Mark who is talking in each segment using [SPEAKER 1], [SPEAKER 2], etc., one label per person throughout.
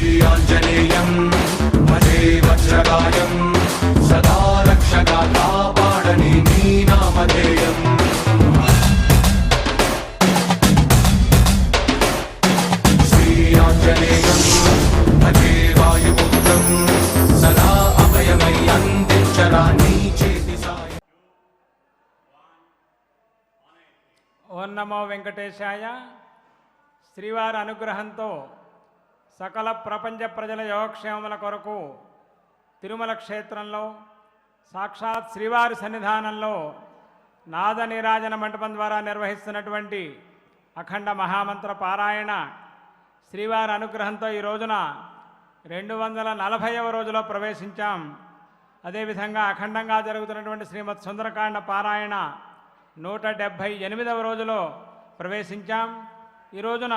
[SPEAKER 1] श्रीयाञ्जनेयं भजे वज्रकायं सदा रक्षका कापाडनि नामधेयम् श्रीयाञ्जनेयं भजे वायुपुत्रं सदा अभयमय्यन्दिच्चरानि चेति साय।
[SPEAKER 2] ఓం నమో వెంకటేశాయ. శ్రీవారి అనుగ్రహంతో సకల ప్రపంచ ప్రజల యోగక్షేమముల కొరకు తిరుమల క్షేత్రంలో సాక్షాత్ శ్రీవారి సన్నిధానంలో నాద నీరాజన మంటపం ద్వారా నిర్వహిస్తున్నటువంటి అఖండ మహామంత్ర పారాయణ శ్రీవారి అనుగ్రహంతో ఈ రోజున 240వ రోజులో ప్రవేశించాం. అదేవిధంగా అఖండంగా జరుగుతున్నటువంటి శ్రీమద్ సుందరకాండ పారాయణ 178వ రోజులో ప్రవేశించాం. ఈ రోజున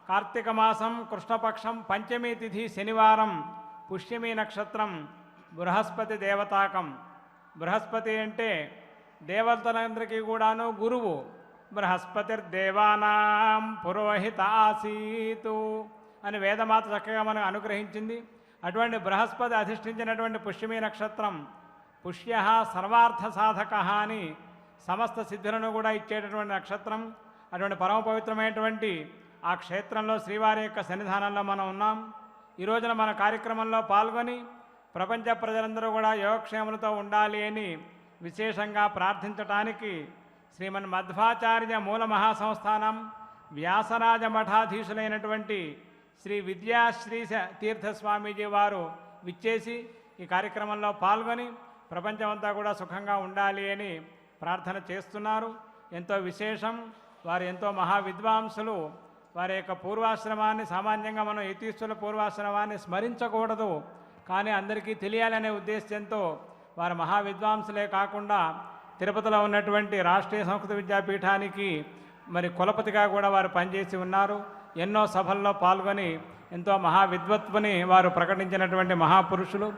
[SPEAKER 2] కార్తీక మాసం కృష్ణపక్షం పంచమీ తిథి శనివారం పుష్యమీ నక్షత్రం బృహస్పతి దేవతాకం. బృహస్పతి అంటే దేవతలందరికీ కూడాను గురువు. బృహస్పతిర్దేవానాం పురోహిత ఆసీతు అని వేదమాత చక్కగా మనకు అనుగ్రహించింది. అటువంటి బృహస్పతి అధిష్ఠించినటువంటి పుష్యమీ నక్షత్రం పుష్య సర్వార్థ సాధక అని సమస్త సిద్ధులను కూడా ఇచ్చేటటువంటి నక్షత్రం. అటువంటి పరమ పవిత్రమైనటువంటి ఆ క్షేత్రంలో శ్రీవారి యొక్క సన్నిధానంలో మనం ఉన్నాం. ఈ రోజున మన కార్యక్రమంలో పాల్గొని ప్రపంచ ప్రజలందరూ కూడా యోగక్షేములతో ఉండాలి అని విశేషంగా ప్రార్థించటానికి శ్రీమన్ మధ్వాచార్య మూల మహాసంస్థానం వ్యాసరాజ మఠాధీశులైనటువంటి శ్రీ విద్యాశ్రీ తీర్థస్వామీజీ వారు విచ్చేసి ఈ కార్యక్రమంలో పాల్గొని ప్రపంచమంతా కూడా సుఖంగా ఉండాలి అని ప్రార్థన చేస్తున్నారు. ఎంతో విశేషం. వారు ఎంతో మహావిద్వాంసులు. వారి యొక్క పూర్వాశ్రమాన్ని సామాన్యంగా మనం యతీశ్వరుల పూర్వాశ్రమాన్ని స్మరించకూడదు, కానీ అందరికీ తెలియాలనే ఉద్దేశంతో వారు మహావిద్వాంసులే కాకుండా తిరుపతిలో ఉన్నటువంటి రాష్ట్రీయ సంస్కృత విద్యాపీఠానికి మరి కులపతిగా కూడా వారు పనిచేసి ఉన్నారు. ఎన్నో సభల్లో పాల్గొని ఎంతో మహావిద్వత్తుని వారు ప్రకటించినటువంటి మహాపురుషులు.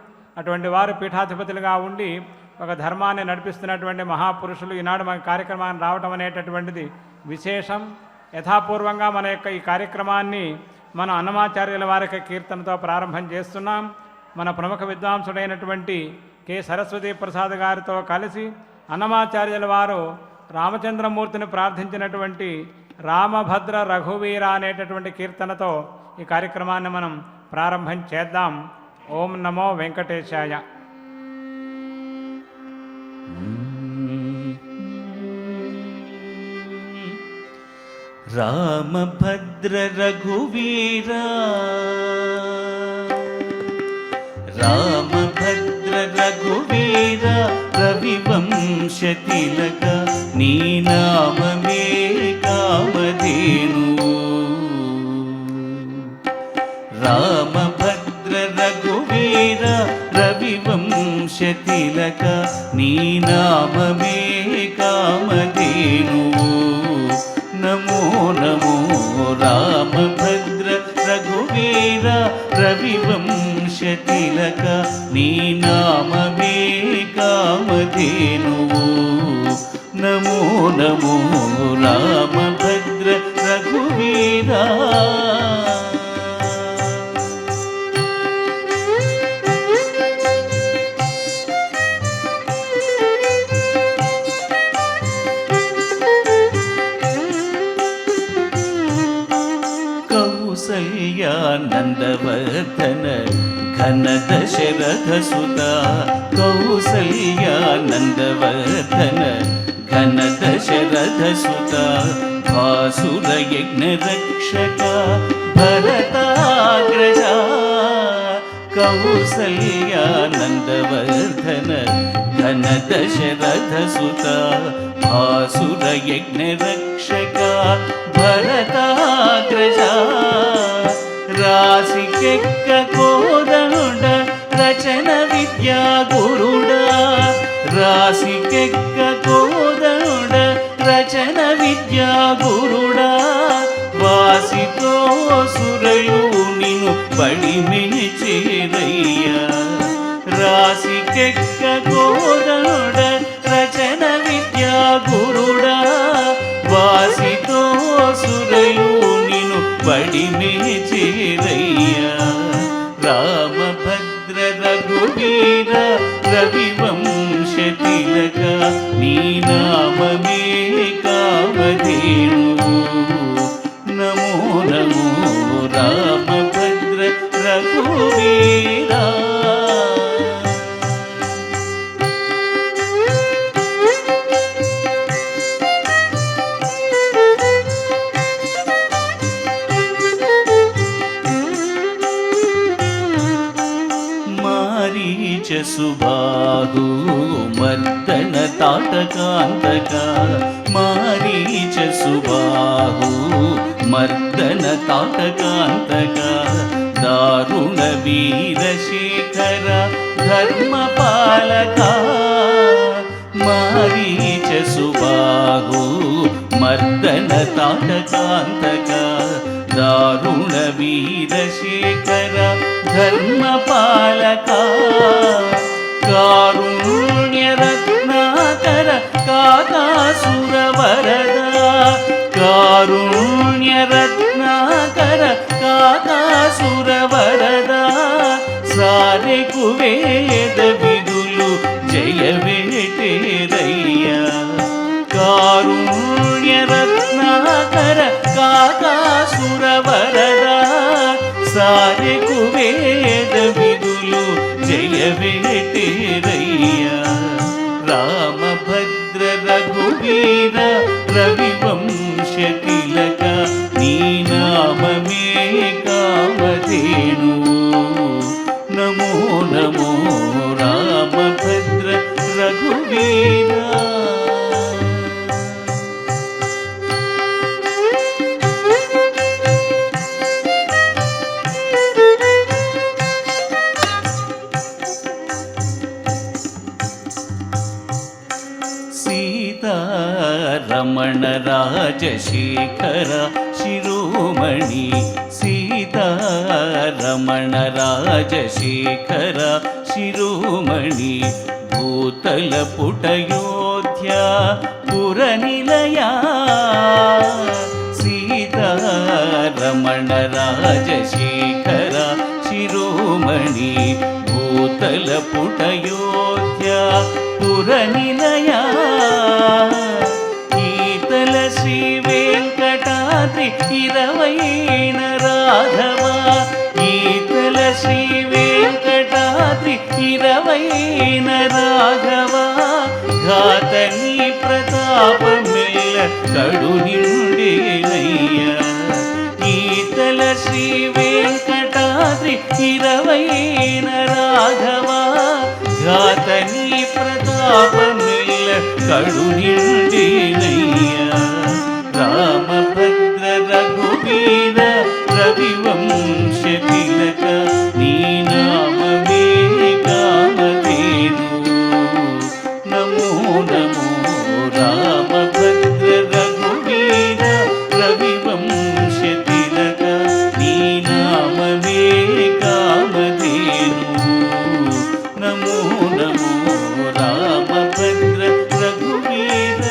[SPEAKER 2] అటువంటి వారు పీఠాధిపతులుగా ఉండి ఒక ధర్మాన్ని నడిపిస్తున్నటువంటి మహాపురుషులు ఈనాడు మన కార్యక్రమాన్ని రావటం అనేటటువంటిది విశేషం. యథాపూర్వంగా మన యొక్క ఈ కార్యక్రమాన్ని మన అన్నమాచార్యుల వారికి కీర్తనతో ప్రారంభం చేస్తున్నాం. మన ప్రముఖ విద్వాంసుడైనటువంటి కె సరస్వతీ ప్రసాద్ గారితో కలిసి అన్నమాచార్యుల వారు రామచంద్రమూర్తిని ప్రార్థించినటువంటి రామభద్ర రఘువీర అనేటటువంటి కీర్తనతో ఈ కార్యక్రమాన్ని మనం ప్రారంభం చేద్దాం. ఓం నమో వెంకటేశాయ.
[SPEAKER 3] రామభద్ర రఘువీర రామభద్ర రఘువీర రవివంశతిలక నీ నామమే కామధేను. రామభద్ర రఘువీర రవివంశతిలక నీ నామమే కామధేను. నమో నమో రామభద్ర రఘువీర రవివంశతిలక నీ నామమే కామధేనువు. నమో నమో రామభద్ర రఘువీర. నందవర్ధన ఘన దశరథ సుత. కౌసల్యానందవర్ధన ఘన దశరథ సుత. భాసుర యజ్ఞ రక్షక భరతాగ్రజ. కౌసల్యానందవర్ధన ఘన దశరథ సుత. భాసుర యజ్ఞ రక్షక భరతాగ్రజ. రాసికెక్క కోదనుడ రచన విద్యా గురుడ. రాసికెక్క కోదనుడ రచన విద్యా గురుడ. వాసితో సురయు నిను పడిమిచేరయ్యా. రాసికెక్క కోదనుడ రచన విద్యా గురుడ. వాసితో సురయు నిను పడిమిచేరయ్యా. సుబాహు మర్దన తాటకాంతక మారీచ సుబాహు మర్దన తాటకాంతక దారుణ వీరశేఖర ధర్మపాలక మారీచ సుబాహు మర్దన తాటకాంతక దారుణ వీరశేఖర ధర్మపాలక కారుణ్యరత్నాకర కాకాసుర వరద కారుణ్యరత్నాకర కాకాసుర వరద సారెకు వేద విధులు జయ వేటేరయ్య కారుణ్యరత్నాకర కాకాసుర వరద సారెకు వేద విధులు జయ వేటేరయ్య రామభద్ర రఘువీర రవివంశ తిలక నీ నామమే కామధేను నమో నమో రామభద్ర రఘువీర రమణ రాజశేఖర శిరోమణి సీతారమణ రాజశేఖర శిరోమణి భూతల పుటయోధ్య పురనిలయా సీతారమణ రాజశేఖర శిరోమణి భూతల పుటయోధ్య పురనిలయా శ్రీ వెంకటాద్రి ఇరవైన రాఘవ ఈతల శ్రీ వెంకటాద్రి ఇరవైన రాఘవ ఘాతని ప్రతాపమెల్ల కడు నిండేనయ్య ఈతల శ్రీ వెంకటాద్రి ఇరవైన రాఘవ ఘాతని ప్రతాపమెల్ల కడు నిండేనయ్య రామభద్ర రఘువీర రవివంశ తిలక నీ నామమే కామధేను నమో నమో రామభద్ర రఘువీర రవివంశ తిలక నీ నామమే కామధేను నమో నమో రామభద్ర రఘువీర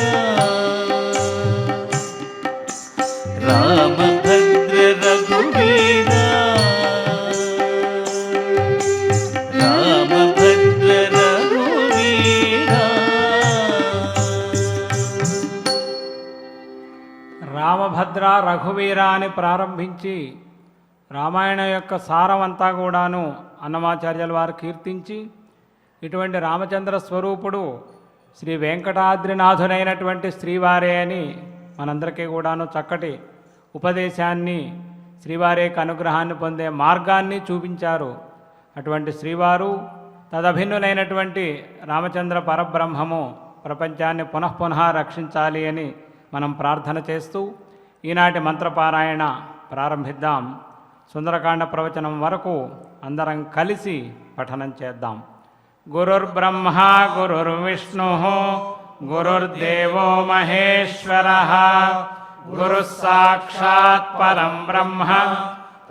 [SPEAKER 3] రామభద్ర రఘువీర రామభద్ర రఘువీర
[SPEAKER 2] రామభద్ర రఘువీర అని ప్రారంభించి రామాయణం యొక్క సారమంతా కూడాను అన్నమాచార్యుల వారు కీర్తించి ఇటువంటి రామచంద్ర స్వరూపుడు శ్రీ వెంకటాద్రినాథునైనటువంటి శ్రీవారే అని మనందరికీ కూడాను చక్కటి ఉపదేశాన్ని శ్రీవారి యొక్క అనుగ్రహాన్ని పొందే మార్గాన్ని చూపించారు. అటువంటి శ్రీవారు తదభిన్నులైనటువంటి రామచంద్ర పరబ్రహ్మము ప్రపంచాన్ని పునఃపునః రక్షించాలి అని మనం ప్రార్థన చేస్తూ ఈనాటి మంత్రపారాయణ ప్రారంభిద్దాం. సుందరకాండ ప్రవచనం వరకు అందరం కలిసి పఠనం చేద్దాం. గురుర్బ్రహ్మ గురుర్విష్ణు గురుర్దేవో మహేశ్వరః గురుః సాక్షాత్ పరం బ్రహ్మ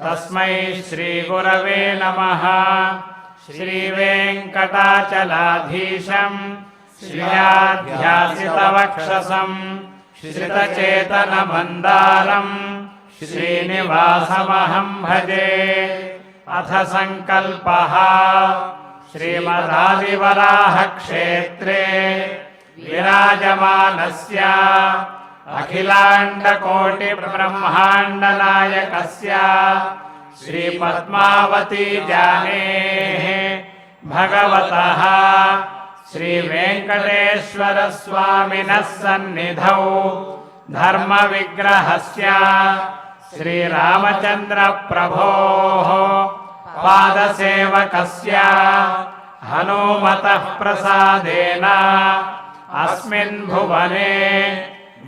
[SPEAKER 2] తస్మై శ్రీ గురవే నమః. శ్రీ వెంకటాచలాధీశం శ్రియాధ్యాసితవక్షసం శ్రితచేతనమందారం శ్రీనివాసమహం భజే. అథ సంకల్పః శ్రీమదాదివరాహక్షేత్రే విరాజమానస్య అఖిలాండకోటిబ్రహ్మాండనాయకస్య శ్రీపద్మావతీ జానేః భగవతః శ్రీవేంకటేశ్వరస్వామినः సన్నిధౌ ధర్మవిగ్రహస్య శ్రీరామచంద్రప్రభోः పాదసేవకస్య हनुमतः प्रसादेन अस्मिन् भुवने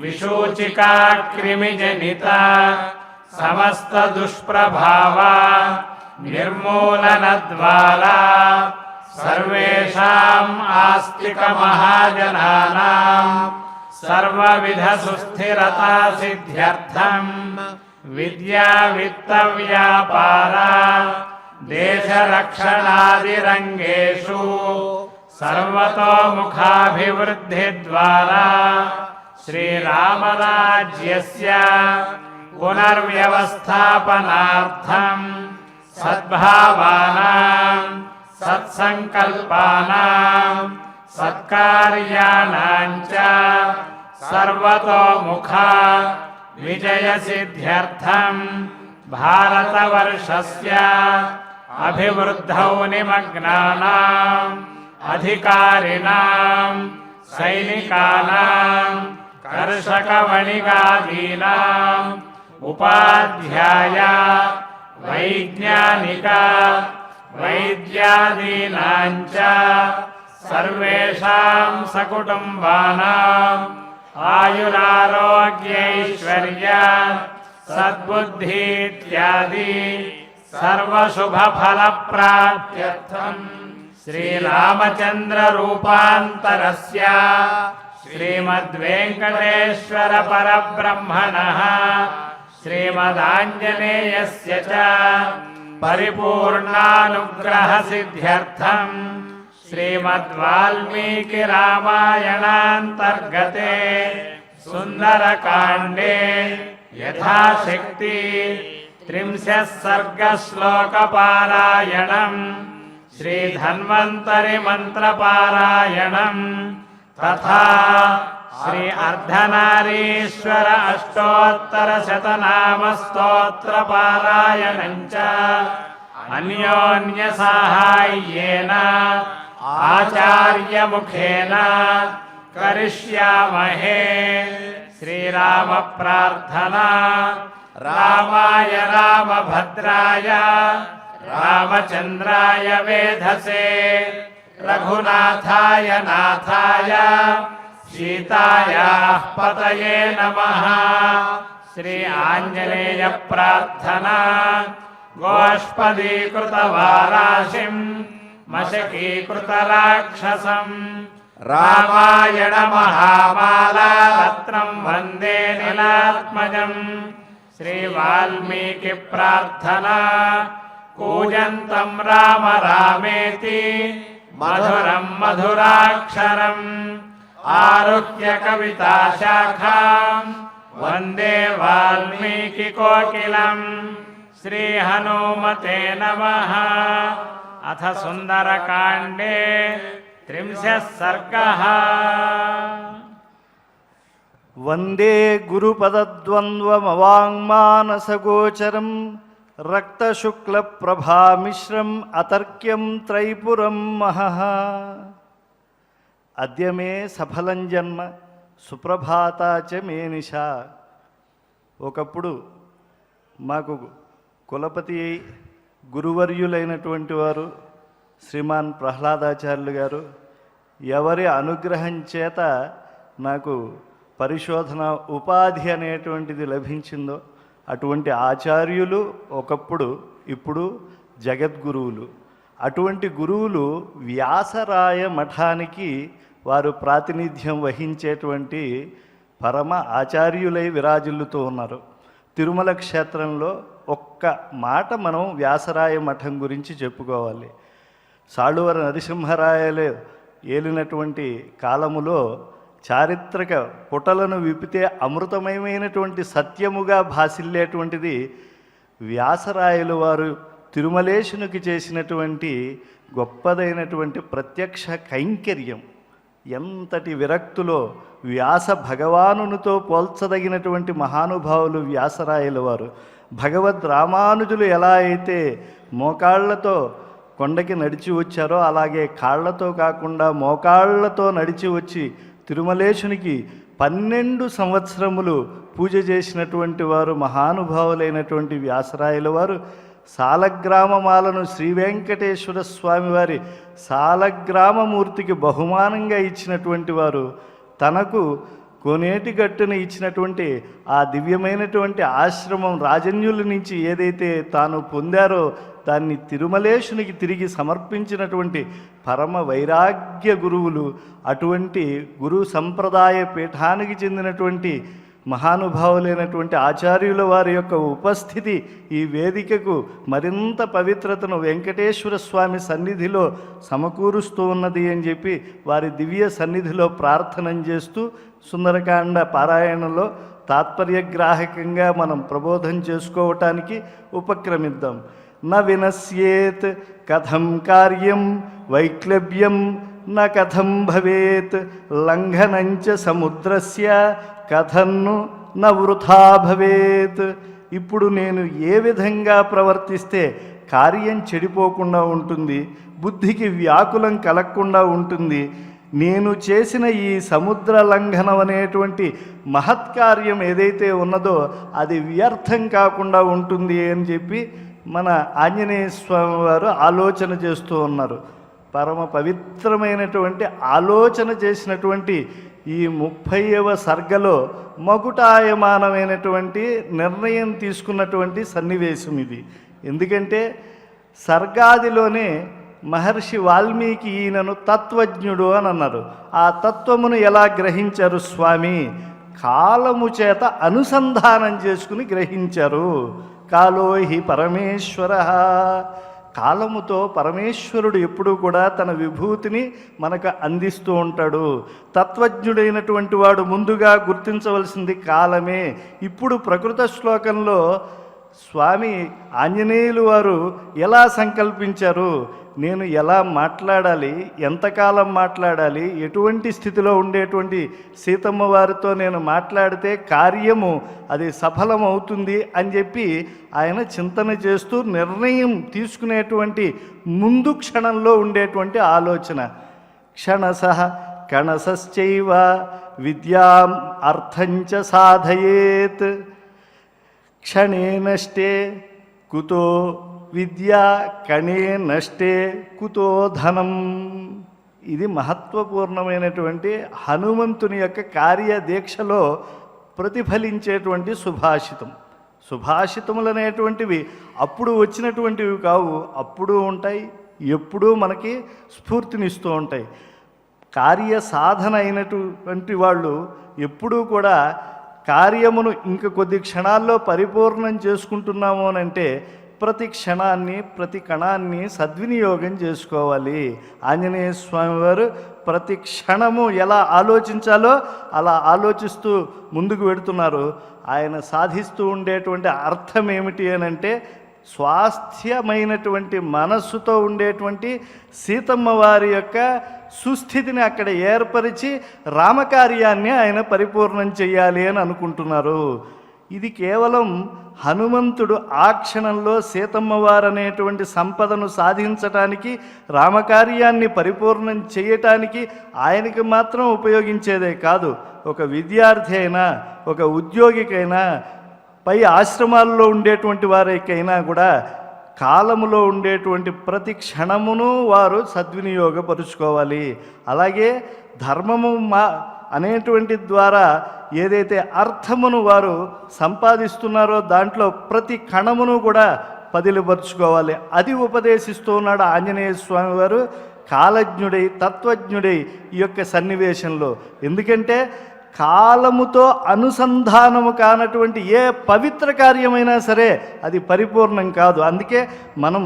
[SPEAKER 2] विशूचिका कृमिजनिता समस्त दुष्प्रभाव निर्मूलनद्वारा सर्वेषाम् आस्तिकमहाजनानां सर्वविधसुस्थिरता सिद्ध्यर्थं विद्या वित्तव्यापार देशरक्षणादिरङ्गेषु सर्वतोमुखाभिवृद्धिद्वारा श्रीरामराज्यस्य पुनर्व्यवस्थापनार्थं सद्भावानां सत्सङ्कल्पानां सत्कार्याणां च सर्वतोमुखा विजयसिद्ध्यर्थं भारतवर्षस्य अभिवृद्धौ निमग्नानाम् अधिकारिणां सैनिकानां कर्षकवणिगादीनाम् उपाध्याय वैज्ञानिक वैद्यादीनां च सर्वेषां सकुटुम्बानाम् आयुरारोग्यैश्वर्य सद्बुद्धि इत्यादि सर्वशुभफलप्राप्त्यर्थं श्रीरामचन्द्र रूपान्तरस्य श्रीमद्वेङ्कटेश्वर परब्रह्मणः श्रीमदाञ्जनेयस्य च परिपूर्णानुग्रहसिद्ध्यर्थं श्रीमद्वाल्मीकिरामायणान्तर्गते सुन्दरकाण्डे यथाशक्ति 30 सर्गश्लोकपारायणम् श्रीधन्वन्तरिमन्त्रपारायणम् तथा श्री अर्धनारीश्वर अष्टोत्तरशतनामस्तोत्रपारायणम् च अन्योन्यसाहाय्येन आचार्यमुखेन करिष्यामहे। श्रीरामप्रार्थना। रामाय रामभद्राय रामचन्द्राय वेधसे रघुनाथाय नाथाय सीतायाः पतये नमः। श्री आञ्जनेय प्रार्थना। गोष्पदीकृतवाराशिं मशकीकृतराक्षसं रामायण महामाला रत्नं वन्दे नीलात्मजम्। श्री वाल्मीकि प्रार्थना। कूजन्तं राम रामेति मधुरं मधुराक्षरम् आरुह्य कविताशाखां वन्दे वाल्मीकि कोकिलम्। श्री हनुमते नमः। अथ सुन्दरकाण्डे 30 सर्गः।
[SPEAKER 4] वंदे गुरुपदद्वन्द्वमवाङ्मानसगोचरं रक्तशुक्लप्रभामिश्रम् अतर्क्यं त्रैपुरं महः। अद्य मे सफलं जन्म సుప్రభాతా చ మే నిశా. ఒకప్పుడు మాకు కులపతి గురువర్యులైనటువంటి వారు శ్రీమాన్ ప్రహ్లాదాచార్యులు గారు ఎవరి అనుగ్రహం చేత నాకు పరిశోధన ఉపాధి అనేటువంటిది లభించిందో అటువంటి ఆచార్యులు ఒకప్పుడు ఇప్పుడు జగద్గురువులు. అటువంటి గురువులు వ్యాసరాయ మఠానికి వారు ప్రాతినిధ్యం వహించేటువంటి పరమ ఆచార్యులై విరాజిల్లుతూ ఉన్నారు. తిరుమల క్షేత్రంలో ఒక్క మాట మనం వ్యాసరాయ మఠం గురించి చెప్పుకోవాలి. సాళువర నరసింహరాయలు ఏలినటువంటి కాలములో చారిత్రక పుటలను విప్పితే అమృతమయమైనటువంటి సత్యముగా భాసిల్లేటువంటిది వ్యాసరాయలు వారు తిరుమలేశునికి చేసినటువంటి గొప్పదైనటువంటి ప్రత్యక్ష కైంకర్యం. ఎంతటి విరక్తులో వ్యాస భగవానునితో పోల్చదగినటువంటి మహానుభావులు వ్యాసరాయల వారు. భగవద్ రామానుజులు ఎలా అయితే మోకాళ్లతో కొండకి నడిచి వచ్చారో అలాగే కాళ్లతో కాకుండా మోకాళ్లతో నడిచి వచ్చి తిరుమలేశునికి 12 సంవత్సరములు పూజ చేసినటువంటి వారు మహానుభావులైనటువంటి వ్యాసరాయల వారు సాలగ్రామమాలను శ్రీ వెంకటేశ్వర స్వామివారి సాలగ్రామమూర్తికి బహుమానంగా ఇచ్చినటువంటి వారు తనకు కోనేటి గట్టున ఇచ్చినటువంటి ఆ దివ్యమైనటువంటి ఆశ్రమం రాజన్యుల నుంచి ఏదైతే తాను పొందారో దాన్ని తిరుమలేశునికి తిరిగి సమర్పించినటువంటి పరమ వైరాగ్య గురువులు. అటువంటి గురు సంప్రదాయ పీఠానికి చెందినటువంటి మహానుభావులైనటువంటి ఆచార్యుల వారి యొక్క ఉపస్థితి ఈ వేదికకు మరింత పవిత్రతను వెంకటేశ్వర స్వామి సన్నిధిలో సమకూరుస్తూ ఉన్నది అని చెప్పి వారి దివ్య సన్నిధిలో ప్రార్థన చేస్తూ సుందరకాండ పారాయణంలో తాత్పర్యగ్రాహకంగా మనం ప్రబోధం చేసుకోవటానికి ఉపక్రమిద్దాం. న వినశ్యేత్ కథం కార్యం వైక్లవ్యం న కథం భవేత్ లంఘనంచ సముద్రస్య కథన్ను న వృథా భవేత్. ఇప్పుడు నేను ఏ విధంగా ప్రవర్తిస్తే కార్యం చెడిపోకుండా ఉంటుంది, బుద్ధికి వ్యాకులం కలగకుండా ఉంటుంది, నేను చేసిన ఈ సముద్ర లంఘనం అనేటువంటి మహత్కార్యం ఏదైతే ఉన్నదో అది వ్యర్థం కాకుండా ఉంటుంది అని చెప్పి మన ఆంజనేయ స్వామి వారు ఆలోచన చేస్తూ ఉన్నారు. పరమ పవిత్రమైనటువంటి ఆలోచన చేసినటువంటి ఈ 30వ సర్గలో మకుటాయమానమైనటువంటి నిర్ణయం తీసుకున్నటువంటి సన్నివేశం ఇది. ఎందుకంటే సర్గాదిలోనే మహర్షి వాల్మీకి ఈయనను తత్వజ్ఞుడు అని అన్నారు. ఆ తత్వమును ఎలా గ్రహించారు స్వామి? కాలము చేత అనుసంధానం చేసుకుని గ్రహించారు. కాలో హి పరమేశ్వర. కాలముతో పరమేశ్వరుడు ఎప్పుడూ కూడా తన విభూతిని మనకు అందిస్తూ ఉంటాడు. తత్వజ్ఞుడైనటువంటి వాడు ముందుగా గుర్తించవలసింది కాలమే. ఇప్పుడు ప్రకృత శ్లోకంలో స్వామి ఆంజనేయులు వారు ఎలా సంకల్పించారు, నేను ఎలా మాట్లాడాలి, ఎంతకాలం మాట్లాడాలి, ఎటువంటి స్థితిలో ఉండేటువంటి సీతమ్మ వారితో నేను మాట్లాడితే కార్యము అది సఫలమవుతుంది అని చెప్పి ఆయన చింతన చేస్తూ నిర్ణయం తీసుకునేటువంటి ముందు క్షణంలో ఉండేటువంటి ఆలోచన. క్షణసః కణసశ్చైవ విద్యాం అర్థంచ సాధయేత్ క్షణే నష్టే కుతో విద్యా కణే నష్టే కుతో ధనం. ఇది మహత్వపూర్ణమైనటువంటి హనుమంతుని యొక్క కార్యదీక్షలో ప్రతిఫలించేటువంటి సుభాషితం. సుభాషితములు అనేటువంటివి అప్పుడు వచ్చినటువంటివి కావు, అప్పుడు ఉంటాయి, ఎప్పుడూ మనకి స్ఫూర్తినిస్తూ ఉంటాయి. కార్యసాధన అయినటువంటి వాళ్ళు ఎప్పుడూ కూడా కార్యమును ఇంక కొద్ది క్షణాల్లో పరిపూర్ణం చేసుకుంటున్నాము అని అంటే ప్రతి క్షణాన్ని ప్రతి కణాన్ని సద్వినియోగం చేసుకోవాలి. ఆంజనేయ స్వామి వారు ప్రతి క్షణము ఎలా ఆలోచించాలో అలా ఆలోచిస్తూ ముందుకు వెడుతున్నారు. ఆయన సాధిస్తూ ఉండేటువంటి అర్థం ఏమిటి అని అంటే స్వాస్థ్యమైనటువంటి మనస్సుతో ఉండేటువంటి సీతమ్మ వారి యొక్క సుస్థితిని అక్కడ ఏర్పరిచి రామకార్యాన్ని ఆయన పరిపూర్ణం చేయాలి అని అనుకుంటున్నారు. ఇది కేవలం హనుమంతుడు ఆ క్షణంలో సీతమ్మ వారు అనేటువంటి సంపదను సాధించటానికి, రామకార్యాన్ని పరిపూర్ణం చేయటానికి ఆయనకి మాత్రం ఉపయోగించేదే కాదు. ఒక విద్యార్థి అయినా, ఒక ఉద్యోగికైనా, పై ఆశ్రమాల్లో ఉండేటువంటి వారికైనా కూడా కాలములో ఉండేటువంటి ప్రతి క్షణమును వారు సద్వినియోగపరుచుకోవాలి. అలాగే ధర్మము అనేటువంటి ద్వారా ఏదైతే అర్థమును వారు సంపాదిస్తున్నారో దాంట్లో ప్రతి కణమును కూడా పదిలిపరుచుకోవాలి. అది ఉపదేశిస్తూ ఉన్నాడు ఆంజనేయ స్వామి వారు కాలజ్ఞుడై తత్వజ్ఞుడై ఈ యొక్క సన్నివేశంలో. ఎందుకంటే కాలముతో అనుసంధానము కానటువంటి ఏ పవిత్ర కార్యమైనా సరే అది పరిపూర్ణం కాదు. అందుకే మనం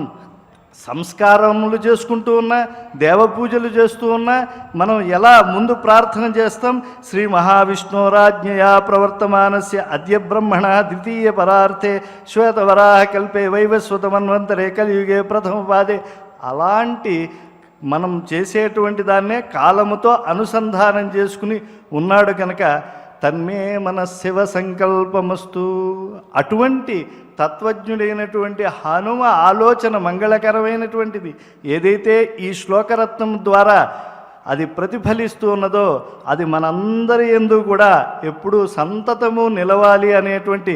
[SPEAKER 4] సంస్కారములు చేసుకుంటూ ఉన్నా, దేవపూజలు చేస్తూ ఉన్నా మనం ఎలా ముందు ప్రార్థన చేస్తాం? శ్రీ మహావిష్ణురాజ్ఞయా ప్రవర్తమానస్య అద్య బ్రహ్మణ ద్వితీయ పరార్థే శ్వేతవరాహ కల్పే వైవస్వతమన్వంతరే కలియుగే ప్రథమ పాదే. అలాంటి మనం చేసేటువంటి దాన్నే కాలముతో అనుసంధానం చేసుకుని ఉన్నాడు కనుక తన్మే మన శివ సంకల్పమస్తు. అటువంటి తత్వజ్ఞుడైనటువంటి హనుమ ఆలోచన మంగళకరమైనటువంటిది. ఏదైతే ఈ శ్లోకరత్నం ద్వారా అది ప్రతిఫలిస్తూ ఉన్నదో అది మనందరి యందు కూడా ఎప్పుడూ సంతతము నిలవాలి అనేటువంటి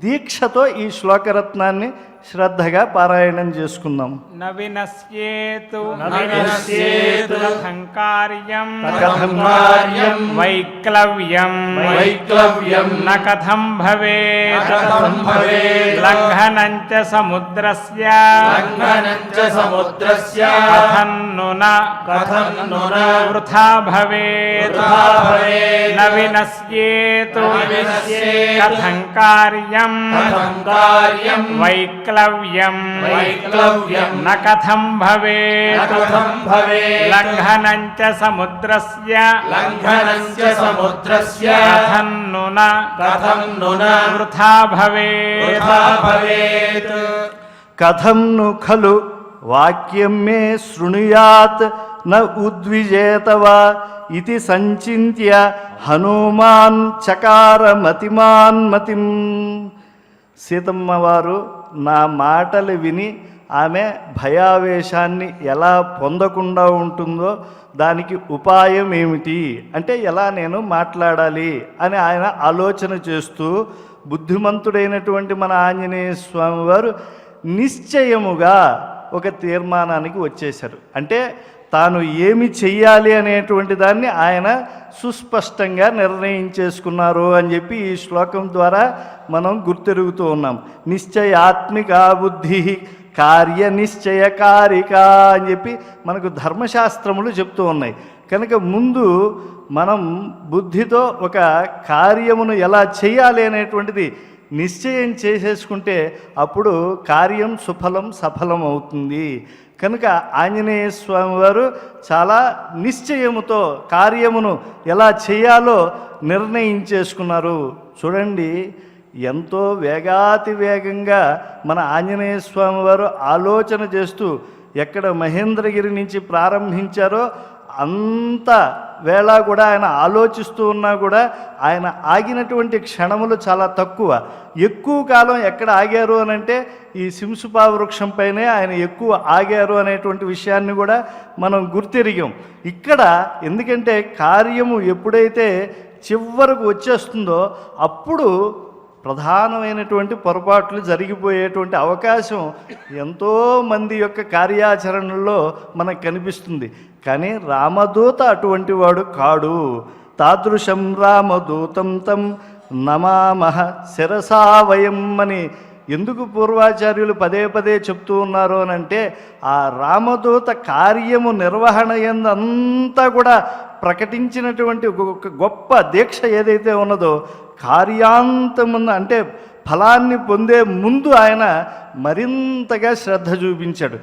[SPEAKER 4] దీక్షతో ఈ శ్లోకరత్నాన్ని శ్రద్ధగా పారాయణం చేసుకుందాం.
[SPEAKER 2] నవినశ్యేతు
[SPEAKER 3] నవినశ్యేతు
[SPEAKER 2] కథం కార్యం
[SPEAKER 4] కథం కార్యం
[SPEAKER 2] వైక్లవ్యం
[SPEAKER 3] వైక్లవ్యం
[SPEAKER 2] న కథం భవేత్
[SPEAKER 3] కథం భవేత్
[SPEAKER 2] లంఘనం చ సముద్రస్య
[SPEAKER 3] లంఘనం చ సముద్రస్య
[SPEAKER 2] కథం ను న వృథా భవేత్
[SPEAKER 3] వృథా భవేత్
[SPEAKER 2] నవినశ్యేతు
[SPEAKER 3] నవినశ్యేత్
[SPEAKER 2] కథం కార్యం
[SPEAKER 3] కథం కార్యం
[SPEAKER 2] వైక్లవ్యం
[SPEAKER 3] వైక్లవ్యం
[SPEAKER 2] న కథం భవేత్
[SPEAKER 3] కథం భవేత్
[SPEAKER 2] లంఘనం చ సముద్రస్య
[SPEAKER 3] లంఘనం చ సముద్రస్య
[SPEAKER 2] కథం ను
[SPEAKER 3] న
[SPEAKER 2] వృథా భవేత్
[SPEAKER 3] వృథా భవేత్
[SPEAKER 4] కథం ను ఖలు వాక్యం మే శృణుయాత్ న ఉద్విజేతవా ఇది సంచింత్య హనుమాన్ చకార మతిమాన్మతిం. సీతమ్మ వారు నా మాటలు విని ఆమె భయావేశాన్ని ఎలా పొందకుండా ఉంటుందో దానికి ఉపాయం ఏమిటి అంటే ఎలా నేను మాట్లాడాలి అని ఆయన ఆలోచన చేస్తూ బుద్ధిమంతుడైనటువంటి మన ఆంజనేయ స్వామి వారు నిశ్చయముగా ఒక తీర్మానానికి వచ్చేశారు. అంటే తాను ఏమి చెయ్యాలి అనేటువంటి దాన్ని ఆయన సుస్పష్టంగా నిర్ణయించేసుకున్నారు అని చెప్పి ఈ శ్లోకం ద్వారా మనం గుర్తెరుగుతూ ఉన్నాం. నిశ్చయాత్మిక బుద్ధి కార్య నిశ్చయకారిక అని చెప్పి మనకు ధర్మశాస్త్రములు చెప్తూ ఉన్నాయి. కనుక ముందు మనం బుద్ధితో ఒక కార్యమును ఎలా చేయాలి అనేటువంటిది నిశ్చయం చేసేసుకుంటే అప్పుడు కార్యం సుఫలం సఫలం అవుతుంది. కనుక ఆంజనేయ స్వామి వారు చాలా నిశ్చయముతో కార్యమును ఎలా చేయాలో నిర్ణయించేసుకున్నారు. చూడండి, ఎంతో వేగాతి వేగంగా మన ఆంజనేయ స్వామి వారు ఆలోచన చేస్తూ ఎక్కడ మహేంద్రగిరి నుంచి ప్రారంభించారో అంత వేళ కూడా ఆయన ఆలోచిస్తూ ఉన్నా కూడా ఆయన ఆగినటువంటి క్షణములు చాలా తక్కువ. ఎక్కువ కాలం ఎక్కడ ఆగారు అని అంటే ఈ సింసుపా వృక్షంపైనే ఆయన ఎక్కువ ఆగారు అనేటువంటి విషయాన్ని కూడా మనం గుర్తెరిగాం. ఇక్కడ ఎందుకంటే కార్యము ఎప్పుడైతే చివరకు వచ్చేస్తుందో అప్పుడు ప్రధానమైనటువంటి పొరపాట్లు జరిగిపోయేటువంటి అవకాశం ఎంతోమంది యొక్క కార్యాచరణలో మనకు కనిపిస్తుంది. కానీ రామదూత అటువంటి వాడు కాడు. తాదృశం రామదూతం తం నమామహ శిరసా వయం అని ఎందుకు పూర్వాచార్యులు పదే పదే చెప్తూ ఉన్నారు అని అంటే ఆ రామదూత కార్యము నిర్వహణ ఎందంతా కూడా ప్రకటించినటువంటి ఒక గొప్ప దీక్ష ఏదైతే ఉన్నదో కార్యాంతమున్న అంటే ఫలాన్ని పొందే ముందు ఆయన మరింతగా శ్రద్ధ చూపించాడు.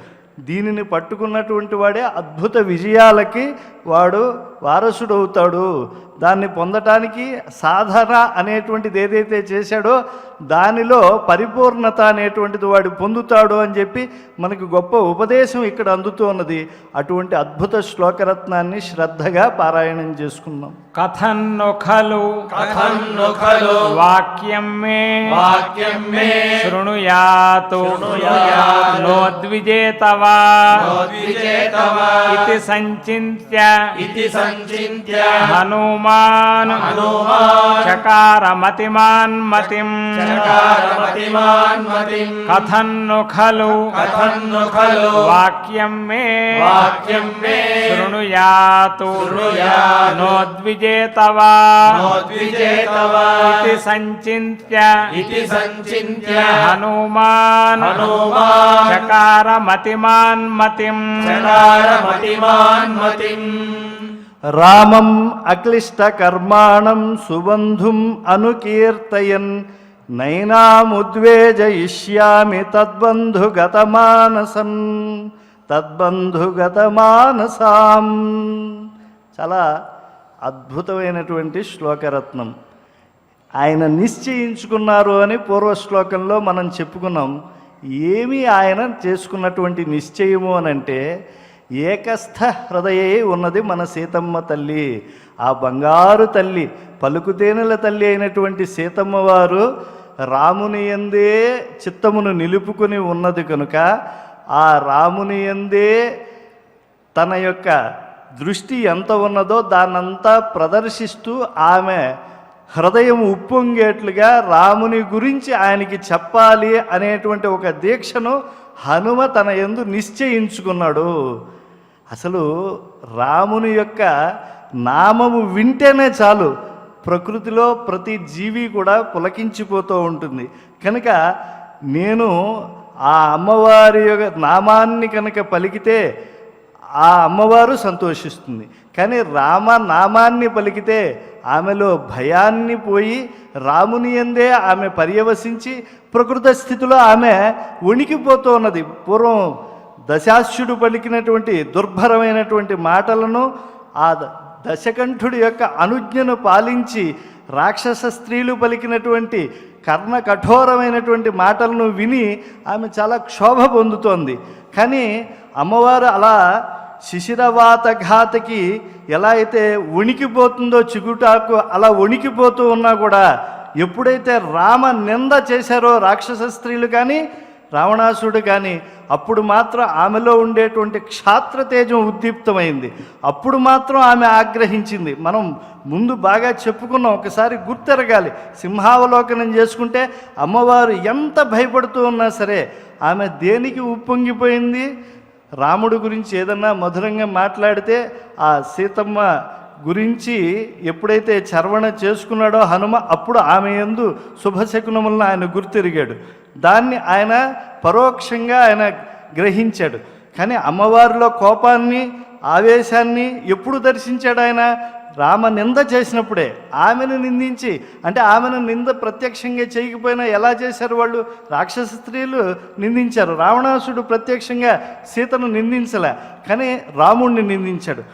[SPEAKER 4] దీనిని పట్టుకున్నటువంటి వాడే అద్భుత విజయాలకి వాడు వారసుడవుతాడు. దాన్ని పొందటానికి సాధన అనేటువంటిది ఏదైతే చేశాడో దానిలో పరిపూర్ణత అనేటువంటిది వాడు పొందుతాడు అని చెప్పి మనకు గొప్ప ఉపదేశం ఇక్కడ అందుతూ ఉన్నది. అటువంటి అద్భుత శ్లోకరత్నాన్ని శ్రద్ధగా పారాయణం చేసుకున్నాం.
[SPEAKER 2] కథన్ను ఖలు వాక్యం మే శృణుయాతు నోద్విజేతవా ఇతి సంచింత్య హనుమాన్ చకార మతిమాన్మతిం. కథన్ను ఖలు వాక్యం మే శృణుయాతు నోద్విజేతవా ఇతి సంచింత్య హనుమాన్ చకార మతిమాన్మతిం.
[SPEAKER 4] రామం అక్లిష్టకర్మాణం సుబంధుం అనుకీర్తయన్ నైనాముద్వేజయిష్యామి తద్బంధుగతమానసాం. చాలా అద్భుతమైనటువంటి శ్లోకరత్నం. ఆయన నిశ్చయించుకున్నారు అని పూర్వ శ్లోకంలో మనం చెప్పుకున్నాం. ఏమి ఆయన చేసుకున్నటువంటి నిశ్చయము అనంటే ఏకస్థ హృదయే ఉన్నది మన సీతమ్మ తల్లి. ఆ బంగారు తల్లి పలుకుతేనెల తల్లి అయినటువంటి సీతమ్మ వారు రాముని యందే చిత్తమును నిలుపుకొని ఉన్నది కనుక ఆ రాముని యందే తన యొక్క దృష్టి ఎంత ఉన్నదో దాన్నంతా ప్రదర్శిస్తూ ఆమె హృదయం ఉప్పొంగేట్లుగా రాముని గురించి ఆయనకి చెప్పాలి అనేటువంటి ఒక దీక్షను హనుమ తన యందు నిశ్చయించుకున్నాడు. అసలు రాముని యొక్క నామము వింటేనే చాలు ప్రకృతిలో ప్రతి జీవి కూడా పులకించిపోతూ ఉంటుంది. కనుక నేను ఆ అమ్మవారి యొక్క నామాన్ని కనుక పలికితే ఆ అమ్మవారు సంతోషిస్తుంది. కానీ రామ నామాన్ని పలికితే ఆమెలో భయాన్ని పోయి రాముని యందే ఆమె పర్యవసించి ప్రకృత స్థితిలో ఆమె వణికిపోతూ ఉన్నది. పూర్వం దశాశ్యుడు పలికినటువంటి దుర్భరమైనటువంటి మాటలను ఆ దశకంఠుడి యొక్క అనుజ్ఞను పాలించి రాక్షస స్త్రీలు పలికినటువంటి కర్ణ కఠోరమైనటువంటి మాటలను విని ఆమె చాలా క్షోభ పొందుతోంది. కానీ అమ్మవారు అలా శిశిరవాతఘాతకి ఎలా అయితే వణికిపోతుందో చిగుటాకు అలా వణికిపోతూ ఉన్నా కూడా ఎప్పుడైతే రామ నింద చేశారో రాక్షస స్త్రీలు కానీ రావణాసుడు కానీ అప్పుడు మాత్రం ఆమెలో ఉండేటువంటి క్షాత్రతేజం ఉద్దీప్తమైంది. అప్పుడు మాత్రం ఆమె ఆగ్రహించింది. మనం ముందు బాగా చెప్పుకున్నాం, ఒకసారి గుర్తెరగాలి. సింహావలోకనం చేసుకుంటే అమ్మవారు ఎంత భయపడుతూ ఉన్నా సరే ఆమె దేనికి ఉప్పొంగిపోయింది? రాముడు గురించి ఏదన్నా మధురంగా మాట్లాడితే ఆ సీతమ్మ గురించి ఎప్పుడైతే చర్వణ చేసుకున్నాడో హనుమ, అప్పుడు ఆమె యందు శుభశకునములను ఆయన గుర్తిరిగాడు. దాన్ని ఆయన పరోక్షంగా ఆయన గ్రహించాడు. కానీ అమ్మవారిలో కోపాన్ని ఆవేశాన్ని ఎప్పుడు దర్శించాడు ఆయన? రామ నింద చేసినప్పుడే. ఆమెను నిందించి, అంటే ఆమెను నింద ప్రత్యక్షంగా చేయకపోయినా ఎలా చేశారు వాళ్ళు? రాక్షస స్త్రీలు నిందించారు. రావణాసుడు ప్రత్యక్షంగా సీతను నిందించలే, కానీ రాముణ్ణి నిందించాడు.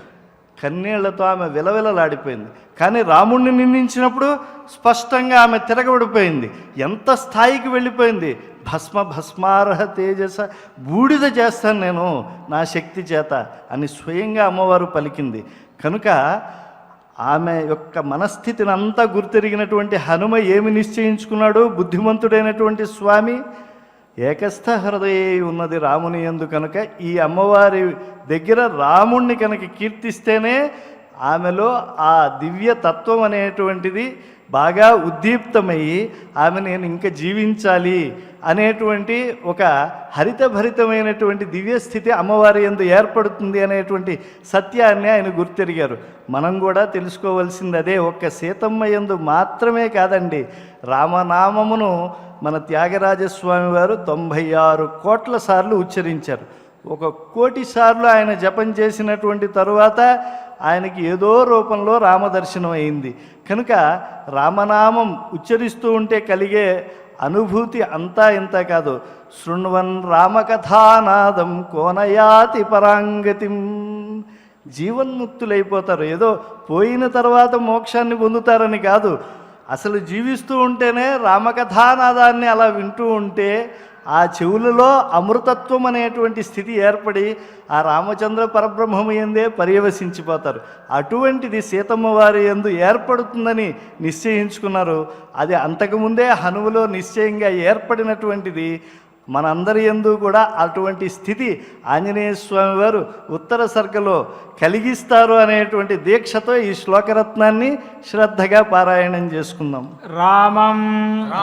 [SPEAKER 4] కన్నీళ్లతో ఆమె విలవిలలాడిపోయింది. కానీ రాముణ్ణి నిందించినప్పుడు స్పష్టంగా ఆమె తిరగబడిపోయింది. ఎంత స్థాయికి వెళ్ళిపోయింది? భస్మారహ తేజస, బూడిద చేస్తాను నేను నా శక్తి చేత అని స్వయంగా అమ్మవారు పలికింది. కనుక ఆమె యొక్క మనస్థితిని అంతా గుర్తెరిగినటువంటి హనుమ ఏమి నిశ్చయించుకున్నాడు? బుద్ధిమంతుడైనటువంటి స్వామి ఏకస్థ హృదయ ఉన్నది రాముని యందు. కనుక ఈ అమ్మవారి దగ్గర రాముణ్ణి కనుక కీర్తిస్తేనే ఆమెలో ఆ దివ్య తత్వం అనేటువంటిది బాగా ఉద్దీప్తమయ్యి ఆమె నేను ఇంకా జీవించాలి అనేటువంటి ఒక హరితభరితమైనటువంటి దివ్యస్థితి అమ్మవారి యందు ఏర్పడుతుంది అనేటువంటి సత్యాన్ని ఆయన గుర్తెరిగారు. మనం కూడా తెలుసుకోవాల్సింది అదే. ఒక్క సీతమ్మ యందు మాత్రమే కాదండి, రామనామమును మన త్యాగరాజస్వామి వారు 96 కోట్ల సార్లు ఉచ్చరించారు. 1 కోటి సార్లు ఆయన జపం చేసినటువంటి తరువాత ఆయనకి ఏదో రూపంలో రామదర్శనం అయింది. కనుక రామనామం ఉచ్చరిస్తూ ఉంటే కలిగే అనుభూతి అంతా ఇంత కాదు. శృణ్వన్ రామకథానాదం కోనయాతి పరాంగతిం, జీవన్ముక్తులైపోతారు. ఏదో పోయిన తర్వాత మోక్షాన్ని పొందుతారని కాదు, అసలు జీవిస్తూ ఉంటేనే రామకథానాదాన్ని అలా వింటూ ఉంటే ఆ చెవులలో అమృతత్వం అనేటువంటి స్థితి ఏర్పడి ఆ రామచంద్ర పరబ్రహ్మము యందే పర్యవసించిపోతారు. అటువంటిది సీతమ్మ వారి యందు ఏర్పడుతుందని నిశ్చయించుకున్నారు. అది అంతకుముందే హనుమలో నిశ్చయంగా ఏర్పడినటువంటిది. మనందరి యందు కూడా అటువంటి స్థితి ఆంజనేయ స్వామి వారు ఉత్తర సర్గలో కలిగిస్తారు అనేటువంటి దీక్షతో ఈ శ్లోకరత్నాన్ని శ్రద్ధగా పారాయణం చేసుకుందాం.
[SPEAKER 2] రామం